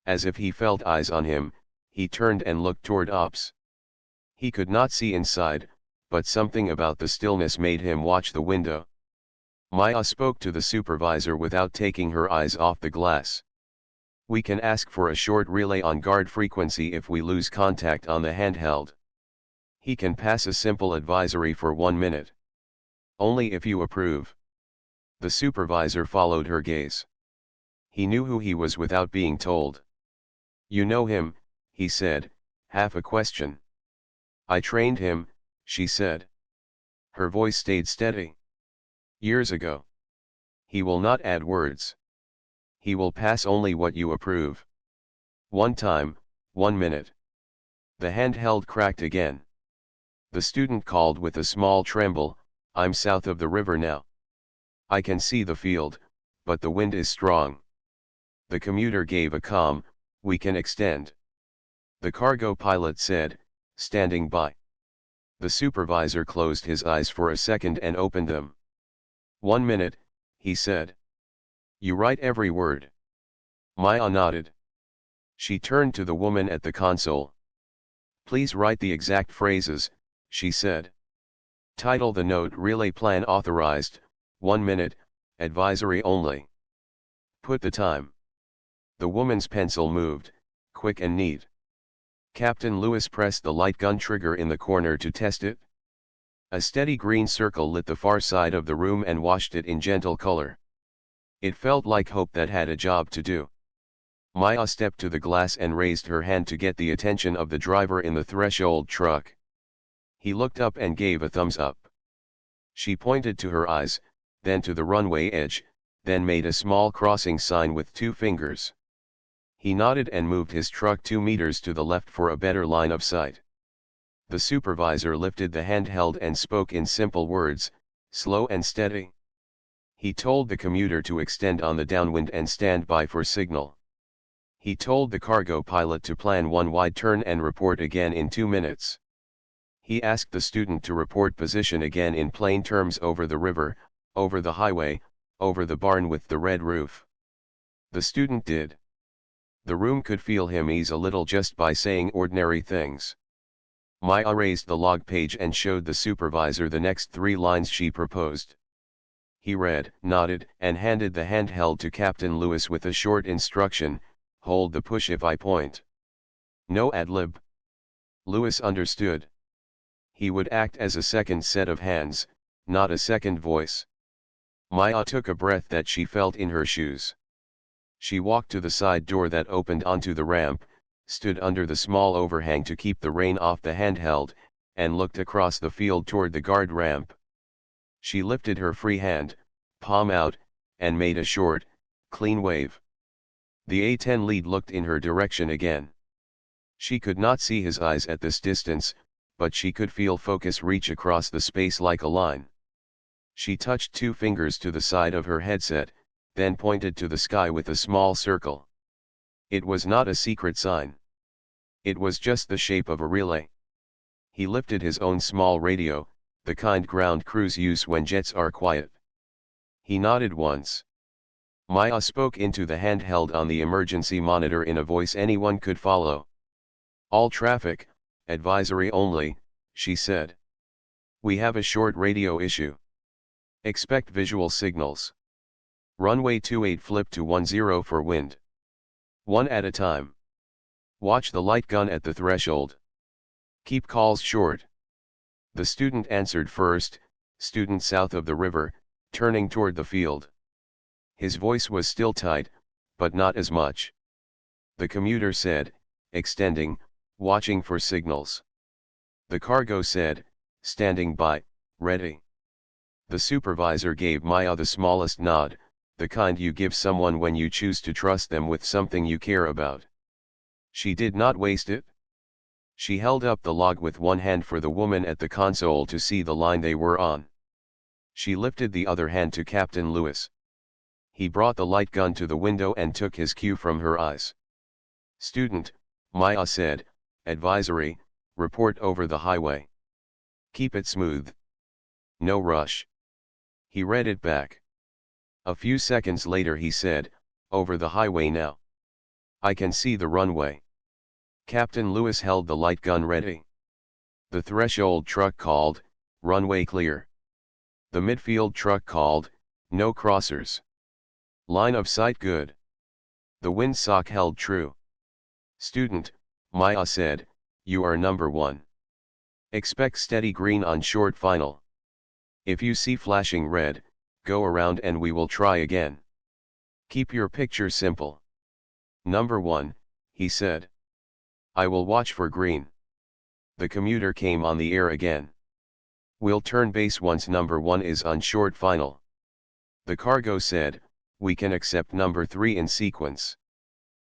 Speaker 1: As if he felt eyes on him, he turned and looked toward ops. He could not see inside, but something about the stillness made him watch the window. Maya spoke to the supervisor without taking her eyes off the glass. We can ask for a short relay on guard frequency if we lose contact on the handheld. He can pass a simple advisory for 1 minute. Only if you approve. The supervisor followed her gaze. He knew who he was without being told. You know him, he said, half a question. I trained him, she said. Her voice stayed steady. Years ago. He will not add words. He will pass only what you approve. 1 time, 1 minute. The handheld cracked again. The student called with a small tremble, I'm south of the river now. I can see the field, but the wind is strong. The commuter gave a calm, we can extend. The cargo pilot said, standing by. The supervisor closed his eyes for a second and opened them. 1 minute, he said. You write every word. Maya nodded. She turned to the woman at the console. Please write the exact phrases, she said. Title the note relay plan authorized, 1 minute, advisory only. Put the time. The woman's pencil moved, quick and neat. Captain Lewis pressed the light gun trigger in the corner to test it. A steady green circle lit the far side of the room and washed it in gentle color. It felt like hope that had a job to do. Maya stepped to the glass and raised her hand to get the attention of the driver in the threshold truck. He looked up and gave a thumbs up. She pointed to her eyes, then to the runway edge, then made a small crossing sign with 2 fingers. He nodded and moved his truck 2 meters to the left for a better line of sight. The supervisor lifted the handheld and spoke in simple words, slow and steady. He told the commuter to extend on the downwind and stand by for signal. He told the cargo pilot to plan 1 wide turn and report again in 2 minutes. He asked the student to report position again in plain terms over the river, over the highway, over the barn with the red roof. The student did. The room could feel him ease a little just by saying ordinary things. Maya raised the log page and showed the supervisor the next 3 lines she proposed. He read, nodded, and handed the handheld to Captain Lewis with a short instruction, hold the push if I point. No ad-lib. Lewis understood. He would act as a second set of hands, not a second voice. Maya took a breath that she felt in her shoes. She walked to the side door that opened onto the ramp, stood under the small overhang to keep the rain off the handheld, and looked across the field toward the guard ramp. She lifted her free hand, palm out, and made a short, clean wave. The A-10 lead looked in her direction again. She could not see his eyes at this distance, but she could feel focus reach across the space like a line. She touched 2 fingers to the side of her headset, then pointed to the sky with a small circle. It was not a secret sign. It was just the shape of a relay. He lifted his own small radio, the kind ground crews use when jets are quiet. He nodded once. Maya spoke into the handheld on the emergency monitor in a voice anyone could follow. All traffic, advisory only, she said. We have a short radio issue. Expect visual signals. Runway 28 flip to 10 for wind. 1 at a time. Watch the light gun at the threshold. Keep calls short. The student answered first, student south of the river, turning toward the field. His voice was still tight, but not as much. The commuter said, extending, watching for signals. The cargo said, standing by, ready. The supervisor gave Maya the smallest nod, the kind you give someone when you choose to trust them with something you care about. She did not waste it. She held up the log with one hand for the woman at the console to see the line they were on. She lifted the other hand to Captain Lewis. He brought the light gun to the window and took his cue from her eyes. "Student," Maya said, "advisory, report over the highway. Keep it smooth. No rush." He read it back. A few seconds later he said, "Over the highway now. I can see the runway." Captain Lewis held the light gun ready. The threshold truck called, "Runway clear." The midfield truck called, "No crossers. Line of sight good." The windsock held true. "Student," Maya said, "you are number 1. Expect steady green on short final. If you see flashing red, go around and we will try again. Keep your picture simple." "Number 1, he said. "I will watch for green." The commuter came on the air again. "We'll turn base once number 1 is on short final." The cargo said, "We can accept number 3 in sequence."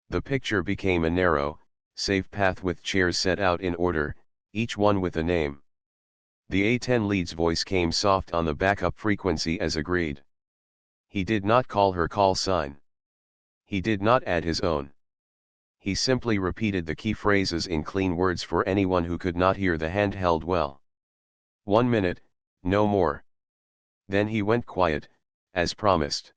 Speaker 1: The picture became a narrow, safe path with chairs set out in order, each one with a name. The A-10 lead's voice came soft on the backup frequency as agreed. He did not call her call sign. He did not add his own. He simply repeated the key phrases in clean words for anyone who could not hear the handheld well. 1 minute, no more. Then he went quiet, as promised.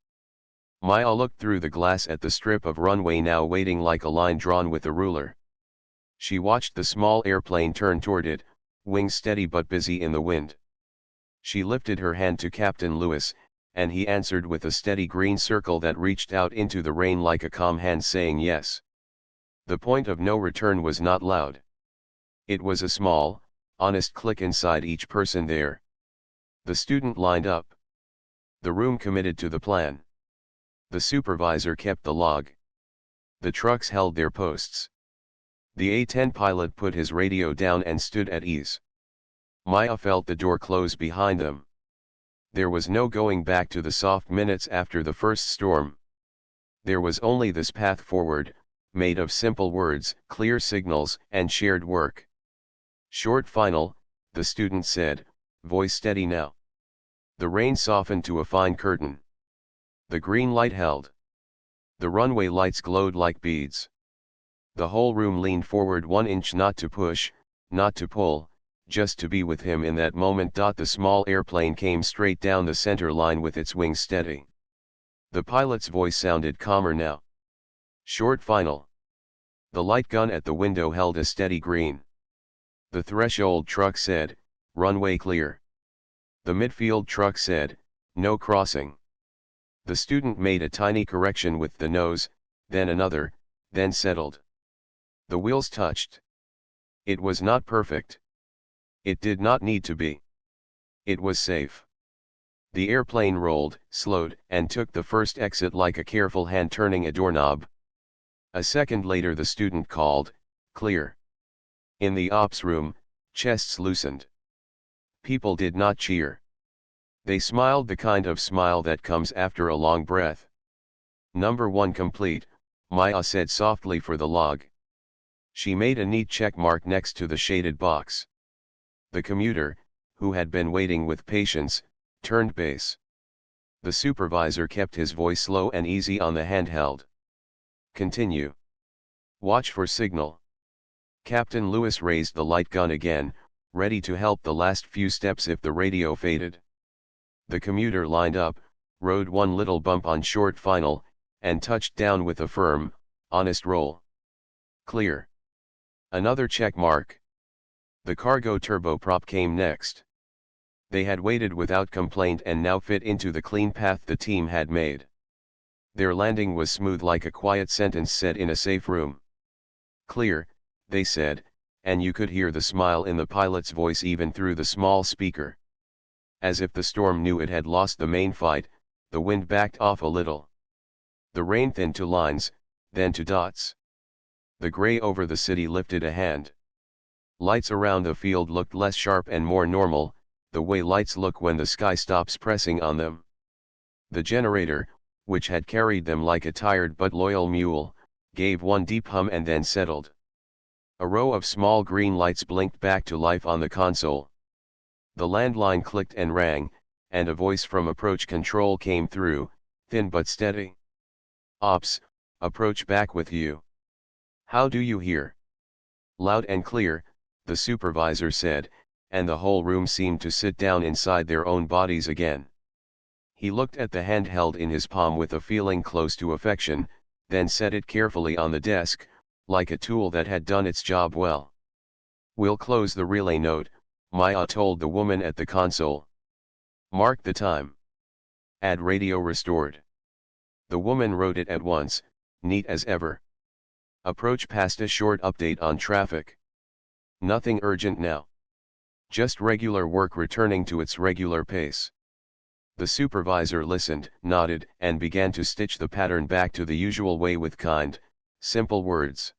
Speaker 1: Maya looked through the glass at the strip of runway now waiting like a line drawn with a ruler. She watched the small airplane turn toward it, wings steady but busy in the wind. She lifted her hand to Captain Lewis, and he answered with a steady green circle that reached out into the rain like a calm hand saying yes. The point of no return was not loud. It was a small, honest click inside each person there. The student lined up. The room committed to the plan. The supervisor kept the log. The trucks held their posts. The A-10 pilot put his radio down and stood at ease. Maya felt the door close behind them. There was no going back to the soft minutes after the first storm. There was only this path forward, made of simple words, clear signals, and shared work. "Short final," the student said, voice steady now. The rain softened to a fine curtain. The green light held. The runway lights glowed like beads. The whole room leaned forward 1 inch, not to push, not to pull, just to be with him in that moment. The small airplane came straight down the center line with its wings steady. The pilot's voice sounded calmer now. "Short final." The light gun at the window held a steady green. The threshold truck said, "Runway clear." The midfield truck said, "No crossing." The student made a tiny correction with the nose, then another, then settled. The wheels touched. It was not perfect. It did not need to be. It was safe. The airplane rolled, slowed, and took the first exit like a careful hand turning a doorknob. A second later the student called, "Clear." In the ops room, chests loosened. People did not cheer. They smiled, the kind of smile that comes after a long breath. "Number 1 complete," Maya said softly for the log. She made a neat check mark next to the shaded box. The commuter, who had been waiting with patience, turned base. The supervisor kept his voice low and easy on the handheld. "Continue. Watch for signal." Captain Lewis raised the light gun again, ready to help the last few steps if the radio faded. The commuter lined up, rode one little bump on short final, and touched down with a firm, honest roll. "Clear." Another check mark. The cargo turboprop came next. They had waited without complaint and now fit into the clean path the team had made. Their landing was smooth like a quiet sentence said in a safe room. "Clear," they said, and you could hear the smile in the pilot's voice even through the small speaker. As if the storm knew it had lost the main fight, the wind backed off a little. The rain thinned to lines, then to dots. The gray over the city lifted a hand. Lights around the field looked less sharp and more normal, the way lights look when the sky stops pressing on them. The generator, which had carried them like a tired but loyal mule, gave one deep hum and then settled. A row of small green lights blinked back to life on the console. The landline clicked and rang, and a voice from approach control came through, thin but steady. "Ops, approach back with you. How do you hear?" "Loud and clear," the supervisor said, and the whole room seemed to sit down inside their own bodies again. He looked at the hand held in his palm with a feeling close to affection, then set it carefully on the desk, like a tool that had done its job well. "We'll close the relay note," Maya told the woman at the console. "Mark the time." "Add radio restored." The woman wrote it at once, neat as ever. "Approach past a short update on traffic. Nothing urgent now. Just regular work returning to its regular pace." The supervisor listened, nodded, and began to stitch the pattern back to the usual way with kind, simple words.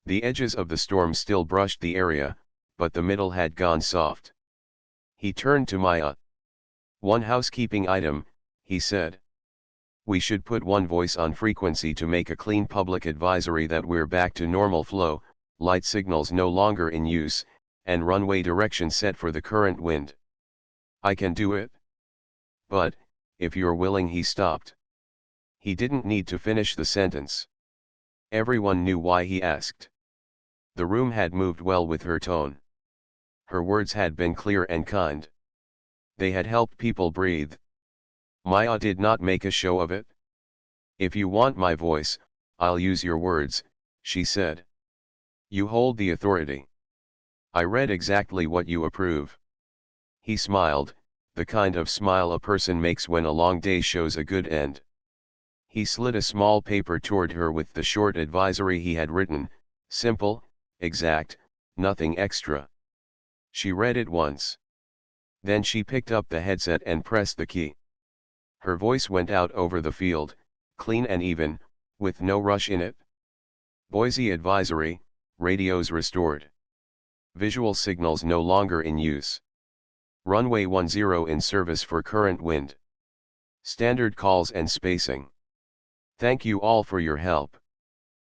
Speaker 1: The edges of the storm still brushed the area, but the middle had gone soft. He turned to Maya. "One housekeeping item," he said. "We should put one voice on frequency to make a clean public advisory that we're back to normal flow, light signals no longer in use, and runway direction set for the current wind." "I can do it. But, if you're willing," he stopped. He didn't need to finish the sentence. Everyone knew why he asked. The room had moved well with her tone. Her words had been clear and kind. They had helped people breathe. Maya did not make a show of it. "If you want my voice, I'll use your words," she said. "You hold the authority. I read exactly what you approve." He smiled, the kind of smile a person makes when a long day shows a good end. He slid a small paper toward her with the short advisory he had written, simple, exact, nothing extra. She read it once. Then she picked up the headset and pressed the key. Her voice went out over the field, clean and even, with no rush in it. "Boise advisory, radios restored. Visual signals no longer in use. Runway 10 in service for current wind. Standard calls and spacing. Thank you all for your help."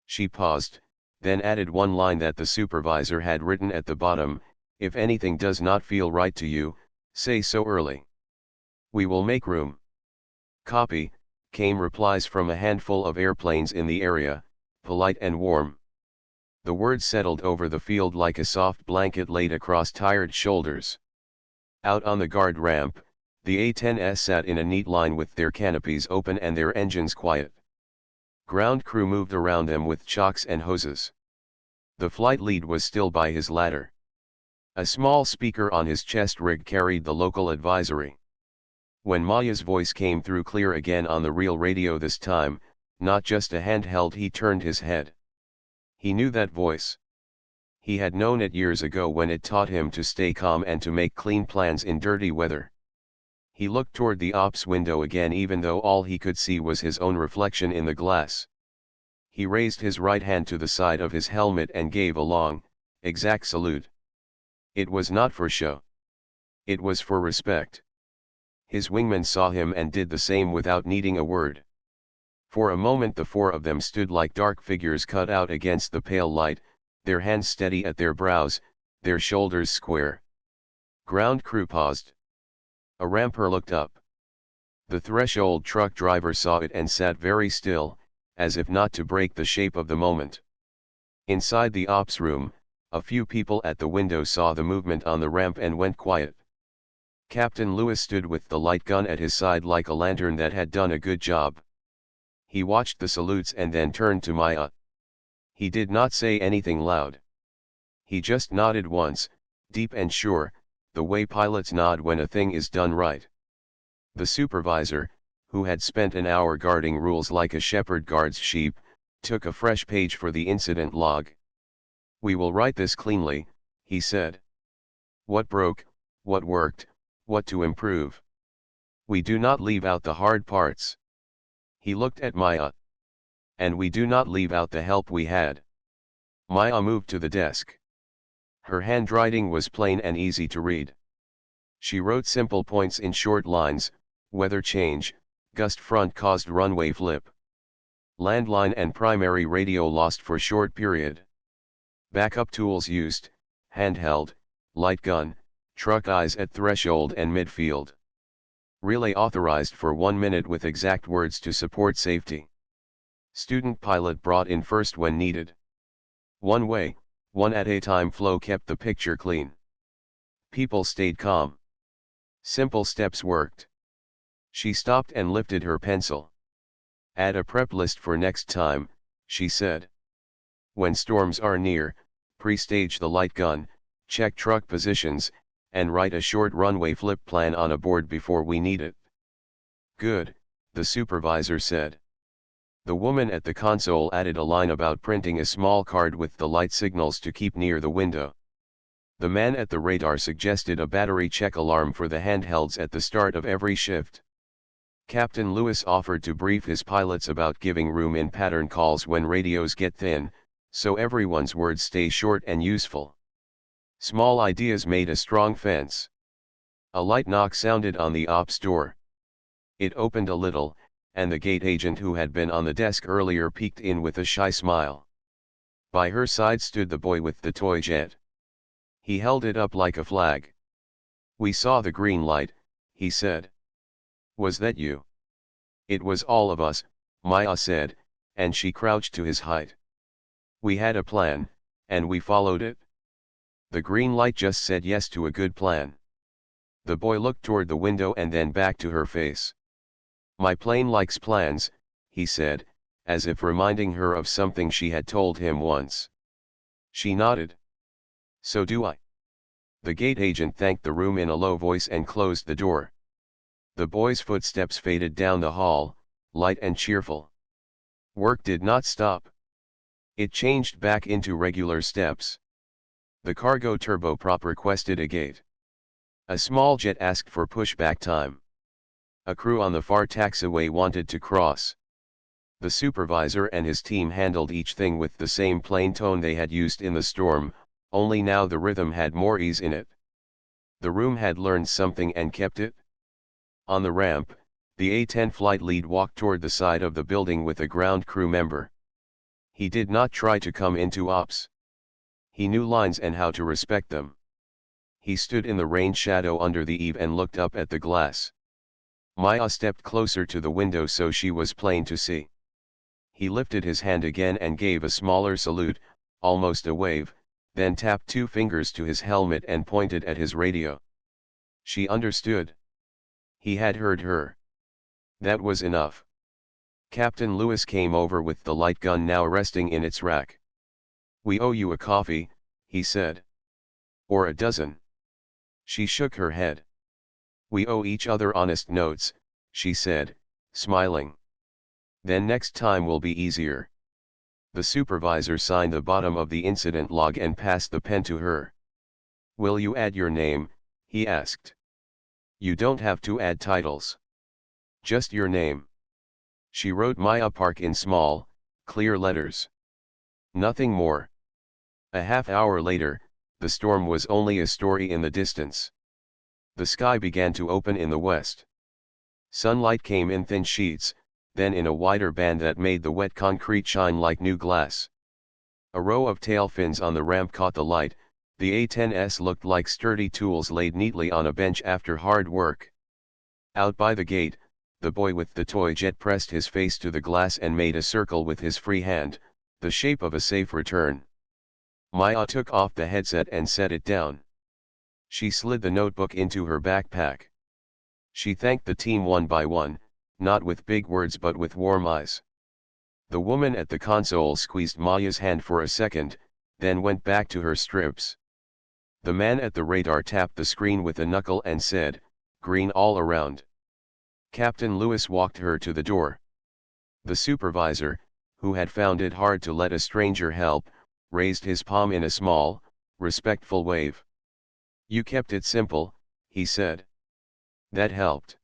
Speaker 1: She paused, then added one line that the supervisor had written at the bottom: "If anything does not feel right to you, say so early. We will make room." "Copy," came replies from a handful of airplanes in the area, polite and warm. The words settled over the field like a soft blanket laid across tired shoulders. Out on the guard ramp, the A-10s sat in a neat line with their canopies open and their engines quiet. Ground crew moved around them with chocks and hoses. The flight lead was still by his ladder. A small speaker on his chest rig carried the local advisory. When Maya's voice came through clear again on the real radio this time, not just a handheld, he turned his head. He knew that voice. He had known it years ago when it taught him to stay calm and to make clean plans in dirty weather. He looked toward the ops window again, even though all he could see was his own reflection in the glass. He raised his right hand to the side of his helmet and gave a long, exact salute. It was not for show. It was for respect. His wingman saw him and did the same without needing a word. For a moment the four of them stood like dark figures cut out against the pale light, their hands steady at their brows, their shoulders square. Ground crew paused. A ramper looked up. The threshold truck driver saw it and sat very still, as if not to break the shape of the moment. Inside the ops room, a few people at the window saw the movement on the ramp and went quiet. Captain Lewis stood with the light gun at his side like a lantern that had done a good job. He watched the salutes and then turned to Maya. He did not say anything loud. He just nodded once, deep and sure, the way pilots nod when a thing is done right. The supervisor, who had spent an hour guarding rules like a shepherd guards sheep, took a fresh page for the incident log. "We will write this cleanly," he said. "What broke, what worked, what to improve. We do not leave out the hard parts." He looked at Maya. "And we do not leave out the help we had." Maya moved to the desk. Her handwriting was plain and easy to read. She wrote simple points in short lines: weather change, gust front caused runway flip. Landline and primary radio lost for short period. Backup tools used: handheld, light gun, truck eyes at threshold and midfield. Relay authorized for 1 minute with exact words to support safety. Student pilot brought in first when needed. One way, one at a time flow kept the picture clean. People stayed calm. Simple steps worked. She stopped and lifted her pencil. Add a prep list for next time, she said. When storms are near, pre-stage the light gun, check truck positions, and write a short runway flip plan on a board before we need it. Good, the supervisor said. The woman at the console added a line about printing a small card with the light signals to keep near the window. The man at the radar suggested a battery check alarm for the handhelds at the start of every shift. Captain Lewis offered to brief his pilots about giving room in pattern calls when radios get thin, so everyone's words stay short and useful. Small ideas made a strong fence. A light knock sounded on the ops door. It opened a little, and the gate agent who had been on the desk earlier peeked in with a shy smile. By her side stood the boy with the toy jet. He held it up like a flag. "We saw the green light," he said. "Was that you?" "It was all of us," Maya said, and she crouched to his height. "We had a plan, and we followed it." The green light just said yes to a good plan. The boy looked toward the window and then back to her face. "My plane likes plans," he said, as if reminding her of something she had told him once. She nodded. "So do I." The gate agent thanked the room in a low voice and closed the door. The boy's footsteps faded down the hall, light and cheerful. Work did not stop. It changed back into regular steps. The cargo turboprop requested a gate. A small jet asked for pushback time. A crew on the far taxiway wanted to cross. The supervisor and his team handled each thing with the same plain tone they had used in the storm, only now the rhythm had more ease in it. The room had learned something and kept it. On the ramp, the A-10 flight lead walked toward the side of the building with a ground crew member. He did not try to come into ops. He knew lines and how to respect them. He stood in the rain shadow under the eave and looked up at the glass. Maya stepped closer to the window so she was plain to see. He lifted his hand again and gave a smaller salute, almost a wave, then tapped 2 fingers to his helmet and pointed at his radio. She understood. He had heard her. That was enough. Captain Lewis came over with the light gun now resting in its rack. "We owe you a coffee," he said. "Or a dozen." She shook her head. "We owe each other honest notes," she said, smiling. "Then next time will be easier." The supervisor signed the bottom of the incident log and passed the pen to her. "Will you add your name?" he asked. "You don't have to add titles. Just your name." She wrote Maya Park in small, clear letters. Nothing more. A half hour later, the storm was only a story in the distance. The sky began to open in the west. Sunlight came in thin sheets, then in a wider band that made the wet concrete shine like new glass. A row of tail fins on the ramp caught the light. The A-10s looked like sturdy tools laid neatly on a bench after hard work. Out by the gate, the boy with the toy jet pressed his face to the glass and made a circle with his free hand, the shape of a safe return. Maya took off the headset and set it down. She slid the notebook into her backpack. She thanked the team one by one, not with big words but with warm eyes. The woman at the console squeezed Maya's hand for a second, then went back to her strips. The man at the radar tapped the screen with a knuckle and said, "Green all around." Captain Lewis walked her to the door. The supervisor, who had found it hard to let a stranger help, raised his palm in a small, respectful wave. "You kept it simple," he said. That helped.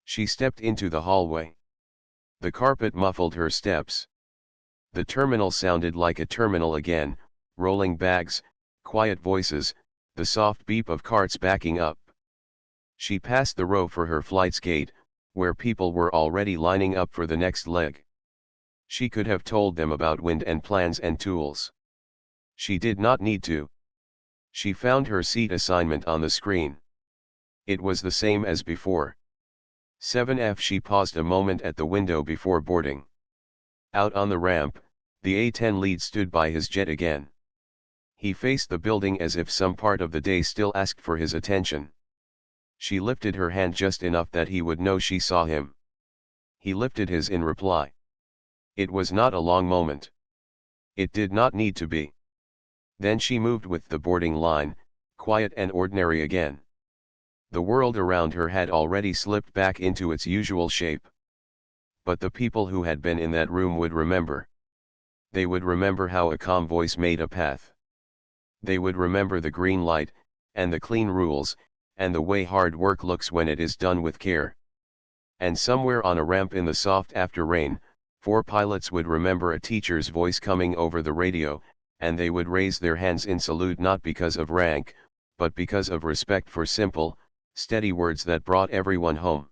Speaker 1: She stepped into the hallway. The carpet muffled her steps. The terminal sounded like a terminal again, rolling bags, quiet voices, the soft beep of carts backing up. She passed the row for her flight's gate, where people were already lining up for the next leg. She could have told them about wind and plans and tools. She did not need to. She found her seat assignment on the screen. It was the same as before. 7F. She paused a moment at the window before boarding. Out on the ramp, the A-10 lead stood by his jet again. He faced the building as if some part of the day still asked for his attention. She lifted her hand just enough that he would know she saw him. He lifted his in reply. It was not a long moment. It did not need to be. Then she moved with the boarding line, quiet and ordinary again. The world around her had already slipped back into its usual shape. But the people who had been in that room would remember. They would remember how a calm voice made a path. They would remember the green light, and the clean rules, and the way hard work looks when it is done with care. And somewhere on a ramp in the soft after rain, 4 pilots would remember a teacher's voice coming over the radio, and they would raise their hands in salute not because of rank, but because of respect for simple, steady words that brought everyone home.